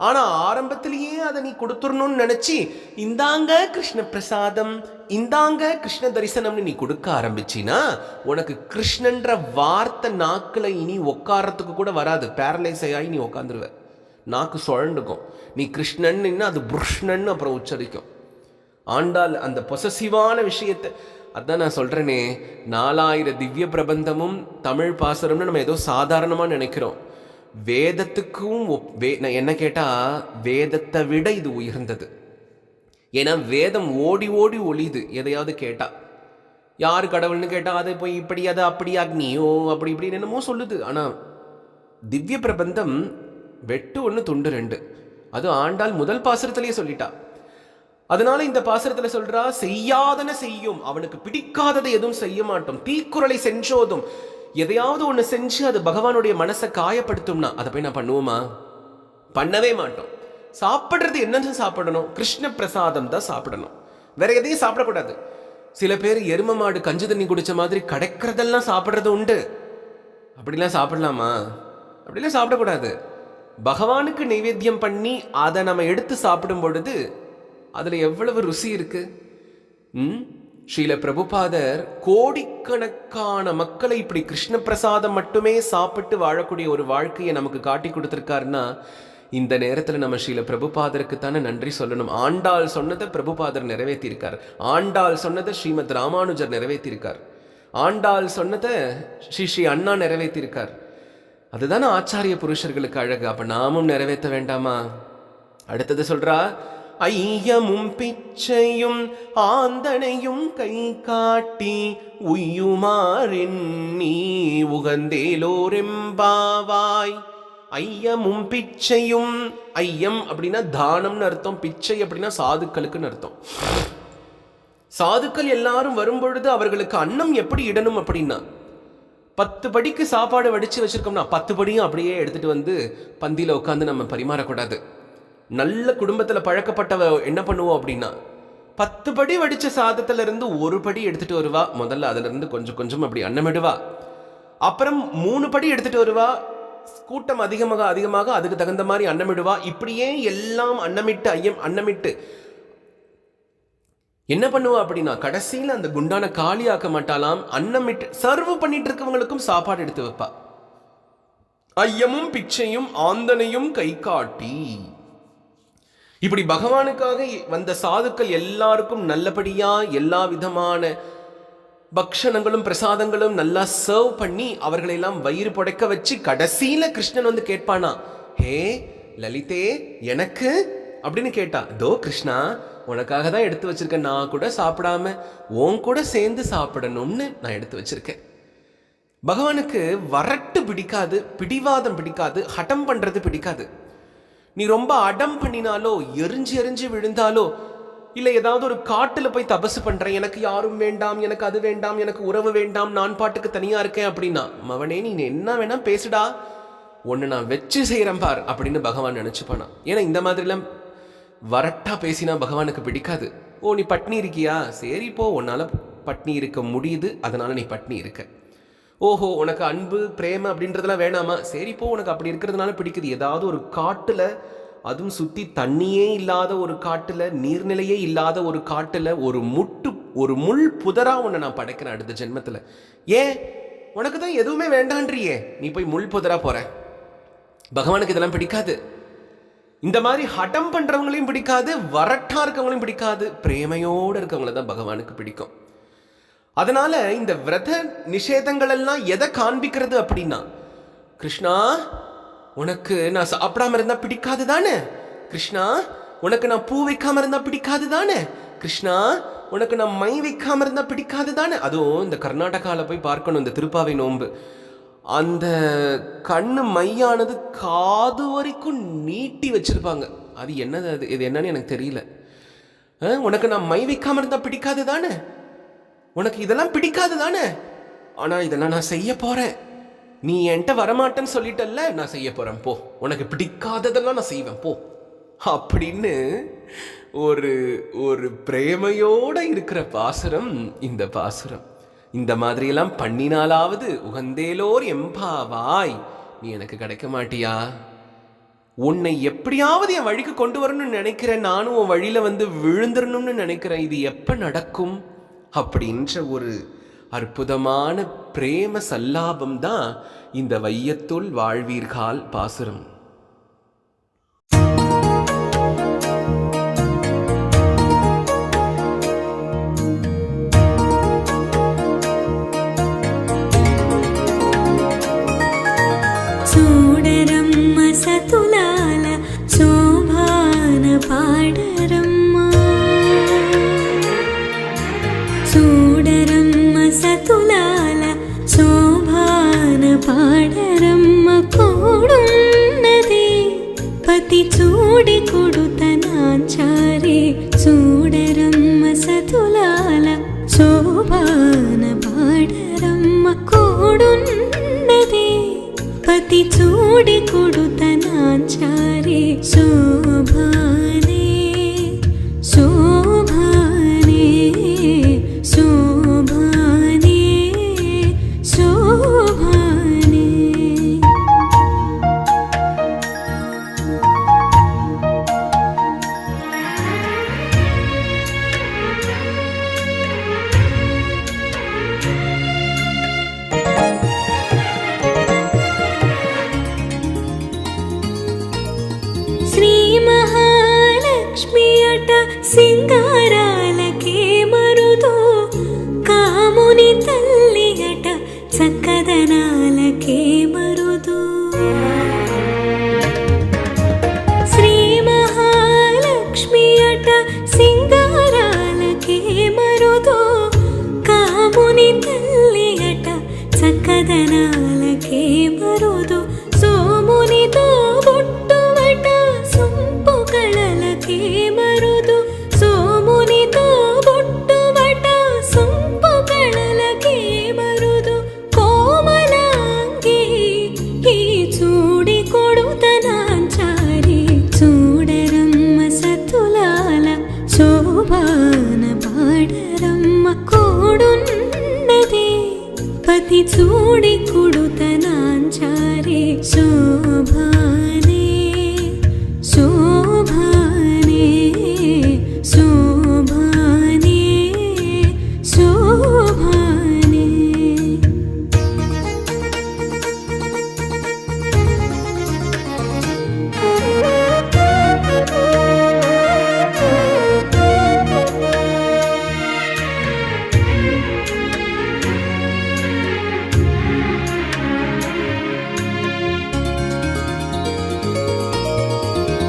ஆனா ஆரம்பத்திலேயே அதை நீ கொடுத்துடணும்னு நினைச்சு இந்தாங்க கிருஷ்ண பிரசாதம், இந்தாங்க கிருஷ்ண தரிசனம்னு நீ கொடுக்க ஆரம்பிச்சினா உனக்கு கிருஷ்ணன்ற வார்த்தை நாக்குல இனி உட்காரத்துக்கு கூட வராது. பேரலைஸ் ஆகி நீ உட்காந்துருவ, நாக்கு சுழண்டுக்கும். நீ கிருஷ்ணன் அது புருஷ்ணன் அப்புறம் உச்சரிக்கும். ஆண்டாள் அந்த பொசசிவான விஷயத்தை, அதான் நான் சொல்றேனே, 4000 திவ்ய பிரபந்தமும் தமிழ் பாசுரம்னு நம்ம ஏதோ சாதாரணமா நினைக்கிறோம். வேதத்துக்கும் என்ன கேட்டா வேதத்தை விட இது உயர்ந்தது. ஏன்னா வேதம் ஓடி ஓடி ஒளிது. எதையாவது கேட்டா யாரு கடவுள்னு கேட்டா அதை போய் இப்படி அதை அப்படி அக்னியோ அப்படி இப்படி என்னமோ சொல்லுது. ஆனா திவ்ய பிரபந்தம் வெட்டு 1 துண்டு 2. அது ஆண்டாள் முதல் பாசுரத்திலேயே சொல்லிட்டா. அதனால இந்த பாசுரத்துல சொல்றா, செய்யாதன செய்யும், அவனுக்கு பிடிக்காததை எதுவும் செய்ய மாட்டோம். தீக்குறளை சென்றோதும், எதையாவது ஒண்ணு செஞ்சு அது பகவானுடைய மனசை காயப்படுத்தும்னா அதை போய் நான் பண்ணுவோமா? பண்ணவே மாட்டோம். சாப்பிடுறது என்னன்னு சாப்பிடணும்? கிருஷ்ண பிரசாதம் தான் சாப்பிடணும், வேற எதையும் சாப்பிடக்கூடாது. சில பேர் எரும மாடு கஞ்சி தண்ணி குடிச்ச மாதிரி கிடைக்கிறதெல்லாம் சாப்பிட்றது உண்டு. அப்படிலாம் சாப்பிடலாமா? அப்படிலாம் சாப்பிடக்கூடாது. பகவானுக்கு நைவேத்தியம் பண்ணி அதை நம்ம எடுத்து சாப்பிடும் பொழுது அதுல எவ்வளவு ருசி இருக்கு. ஸ்ரீல பிரபுபாதர் கோடிக்கணக்கான மக்களை இப்படி கிருஷ்ண பிரசாதம் மட்டுமே சாப்பிட்டு வாழக்கூடிய ஒரு வாழ்க்கையை நமக்கு காட்டி கொடுத்திருக்காருன்னா, இந்த நேரத்தில் நம்ம ஸ்ரீல பிரபுபாதருக்கு தானே நன்றி சொல்லணும். ஆண்டாள் சொன்னதை பிரபுபாதர் நிறைவேற்றியிருக்கார். ஆண்டாள் சொன்னதை ஸ்ரீமத் ராமானுஜர் நிறைவேற்றியிருக்கார். ஆண்டாள் சொன்னதை ஸ்ரீ அண்ணா நிறைவேற்றியிருக்கார். அதுதானே ஆச்சாரிய புருஷர்களுக்கு அழகு. அப்ப நாமும் நிறைவேற்ற வேண்டாமா? அடுத்தது சொல்றா, ஐயமும் பிச்சையும் ஆந்தனையும் கை காட்டி உய்யுமாறெண்ணி உகந்தேலோரெம்பாவாய். ஐயமும் பிச்சையும், ஐயம் அப்படின்னா தானம்னு அர்த்தம், பிச்சை அப்படின்னா சாதுக்களுக்குன்னு அர்த்தம். சாதுக்கள் எல்லாரும் வரும்பொழுது அவர்களுக்கு அன்னம் எப்படி இடணும் அப்படின்னா, 10 படிக்கு சாப்பாடு வடிச்சு வச்சிருக்கோம்னா 10 படியும் அப்படியே எடுத்துட்டு வந்து பந்தியில உட்காந்து நம்ம பரிமாறக்கூடாது. நல்ல குடும்பத்தில் பழக்கப்பட்டவ என்ன பண்ணுவோம் அப்படின்னா, 10 படி வடிச்ச சாதத்துல இருந்து 1 படி எடுத்துட்டு வருவா. முதல்ல அதுல இருந்து கொஞ்சம் கொஞ்சம் அப்படி அன்னமிடுவா. அப்புறம் 3 படி எடுத்துட்டு வருவா. கூட்டம் அதிகமாக அதிகமாக அதுக்கு தகுந்த மாதிரி அன்னமிடுவா. இப்படியே எல்லாம் அன்னமிட்டு என்ன பண்ணுவா அப்படின்னா, கடைசியில் அந்த குண்டான காலியாக்க மாட்டாலாம். அன்னமிட்டு சர்வ் பண்ணிட்டு இருக்கவங்களுக்கும் சாப்பாடு எடுத்து வைப்பா. ஐயமும் பிச்சையும் ஆந்தனையும் கை காட்டி, இப்படி பகவானுக்காக வந்த சாதுக்கள் எல்லாருக்கும் நல்லபடியா எல்லா விதமான பக்ஷணங்களும் பிரசாதங்களும் நல்லா சர்வ் பண்ணி அவர்களெல்லாம் வயிறு புடைக்க வச்சு கடைசியில கிருஷ்ணன் வந்து கேட்பானா, ஹே லலிதே எனக்கு அப்படின்னு கேட்டா, தோ கிருஷ்ணா உனக்காக தான் எடுத்து வச்சிருக்கேன், நான் கூட சாப்பிடாம உன் கூட சேர்ந்து சாப்பிடணும்னு நான் எடுத்து வச்சிருக்கேன். பகவானுக்கு வரட்டு பிடிக்காது, பிடிவாதம் பிடிக்காது, ஹடம் பண்றது பிடிக்காது. நீ ரொம்ப அடம் பண்ணினாலோ, எரிஞ்சு எரிஞ்சு விழுந்தாலோ, இல்லை ஏதாவது ஒரு காட்டுல போய் தபசு பண்றேன், எனக்கு யாரும் வேண்டாம், எனக்கு அது வேண்டாம், எனக்கு உறவு வேண்டாம், நான் பாட்டுக்கு தனியா இருக்கேன் அப்படின்னா, மவனே நீ என்ன வேணா பேசுடா, ஒன்னு நான் வச்சு செய்யறேன் பார் அப்படின்னு பகவான் நினைச்சுப்பானா. ஏன்னா இந்த மாதிரிலாம் வரட்டா பேசினா பகவானுக்கு பிடிக்காது. ஓ நீ பட்னி இருக்கியா, சரி போ, உன்னால பட்னி இருக்க முடியுது, அதனால நீ பட்னி இருக்க. ஓஹோ உனக்கு அன்பு பிரேம அப்படின்றதெல்லாம் வேணாமா, சரி போ, உனக்கு அப்படி இருக்கிறதுனால பிடிக்குது. ஏதாவது ஒரு காட்டுல, அதுவும் சுத்தி தண்ணியே இல்லாத ஒரு காட்டுல, நீர்நிலையே இல்லாத ஒரு காட்டுல ஒரு முள் புதரா உன்னை நான் படைக்கிறேன் அடுத்த ஜென்மத்துல. ஏன் உனக்கு தான் எதுவுமே வேண்டான்றியே, நீ போய் முள் புதரா போற. பகவானுக்கு இதெல்லாம் பிடிக்காது. இந்த மாதிரி ஹடம் பண்றவங்களையும் பிடிக்காது, வரட்டா இருக்கவங்களையும் பிடிக்காது, பிரேமையோடு இருக்கவங்களை தான் பகவானுக்கு பிடிக்கும். அதனால இந்த விரத நிஷேதங்கள் எல்லாம் எதை காண்பிக்கிறது அப்படின்னா, கிருஷ்ணா உனக்கு நான் சாப்பிடாம இருந்தா பிடிக்காது தானே, கிருஷ்ணா உனக்கு நான் பூ வைக்காம இருந்தா பிடிக்காது தானே, கிருஷ்ணா உனக்கு நான் மை வைக்காம இருந்தா பிடிக்காது தானே. அதுவும் இந்த கர்நாடகாவில் போய் பார்க்கணும், இந்த திருப்பாவை நோன்பு, அந்த கண்ணு மையானது காது வரைக்கும் நீட்டி வச்சிருப்பாங்க. அது என்னது, அது இது என்னன்னு எனக்கு தெரியல. உனக்கு நான் மை வைக்காம இருந்தா பிடிக்காது தானே, உனக்கு இதெல்லாம் பிடிக்காது தானே, ஆனா இதெல்லாம் நான் செய்ய போறேன், நீ என்கிட்ட வரமாட்டேன்னு சொல்லிட்டல்ல, நான் செய்ய போறேன் போ, உனக்கு பிடிக்காததெல்லாம் நான் செய்வேன் போ அப்படின்னு ஒரு பிரேமையோட இருக்கிற பாசுரம் இந்த பாசுரம். இந்த மாதிரியெல்லாம் பண்ணினாலாவது உகந்தேலோர் எம்பாவாய், நீ எனக்கு கிடைக்க மாட்டியா, உன்னை எப்படியாவது என் வழிக்கு கொண்டு வரணும்னு நினைக்கிறேன், நானும் உன் வழியில வந்து விழுந்துடணும்னு நினைக்கிறேன், இது எப்ப நடக்கும் அப்படின்ற ஒரு அற்புதமான பிரேம சல்லாபம் தான் இந்த வையத்துள் வாழ்வீர்கால் பாசுரம். సతులాల శోభాన పాడరమ్మ, చూడరమ్మ సతులాల శోభాన పాడరమ్మ, కోడున్న సింగారాలకే మరుదో కాముని తల్లి అట చక్కదనాలకే మరుదో శ్రీ మహాలక్ష్మి అట సింగారాలకే మరుదో కాముని తల్లి అట చక్కదనాలకే మరుదో సోమునితో బొట్టువట సొంపు కళలకే మరుదు సోమునితో బొట్టువట సొంపు కళలకే మరుదు కోమలాంగి ఈ చూడి కొడుతనాంచారి చూడరమ్మ సతులాల శోభాన పాడరమ్మ కోడున్నదే పతి చూడి కొడుతనాంచారి శోభానే శోభానే శోభానే శోభానే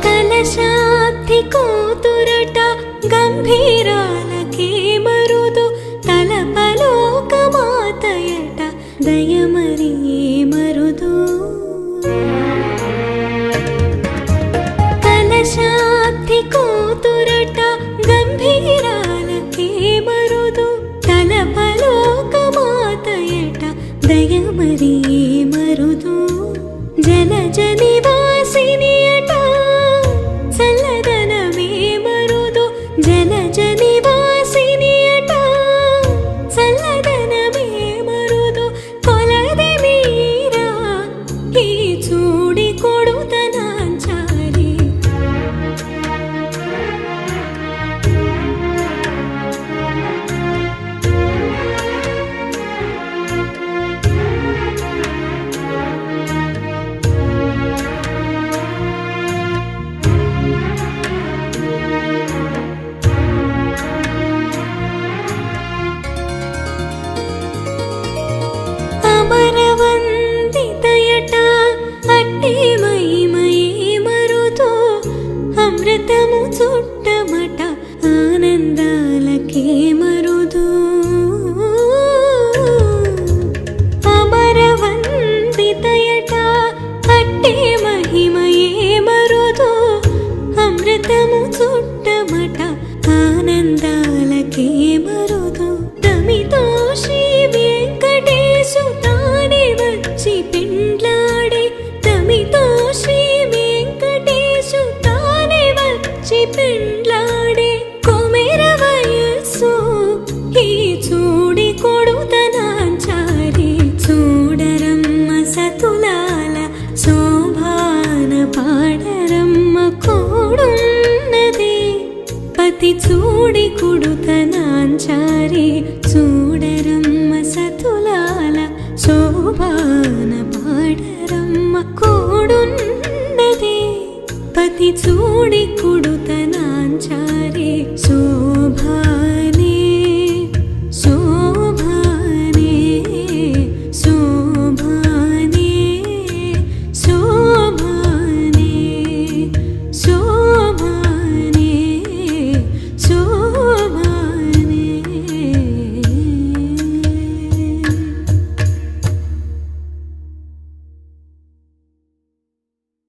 కలశాబ్ది కూతురట గంభీరాలకే మరుదు తలపలోకమాతయట దయమరి మరుదు కలశాబ్ది కూతురట గంభీరాలకే మరుదు తలపలోకమాతయట దయమరి మరుదు జలజ నివాసిని అట చల్లదనమే మరుదు జలజ నివాసిని అట చల్లదనమే మరుదు కొలది మీరా ఈ చూడి కొడుతనాంచారి అమరవందితయట అట్టి మహిమయే మరుదో అమృతము చుట్టమట ఆనందాలకే మరుదు అమరవందితయట అట్టి మహిమయే మరుదో అమృతము చుట్టమట ఆనందాలకే మరుదు తమితో శ్రీ వెంకటేశు తానే వచ్చి పెండ్లాడే తమితో శ్రీ వెంకటేశు తానే వచ్చి పెండ్లాడే కొమెర వయస్సు ఈ చూడి కొడుతనాంచారి చూడరమ్మ సతులాల శోభాన పాడరమ్మ కోడున్నదే పతి చూడి కొడుతనాంచారి చూడరమ్మ సతులాల శోభాన పాడరమ్మ కోడున్నదే పతి చూడి కొడుతనాంచారి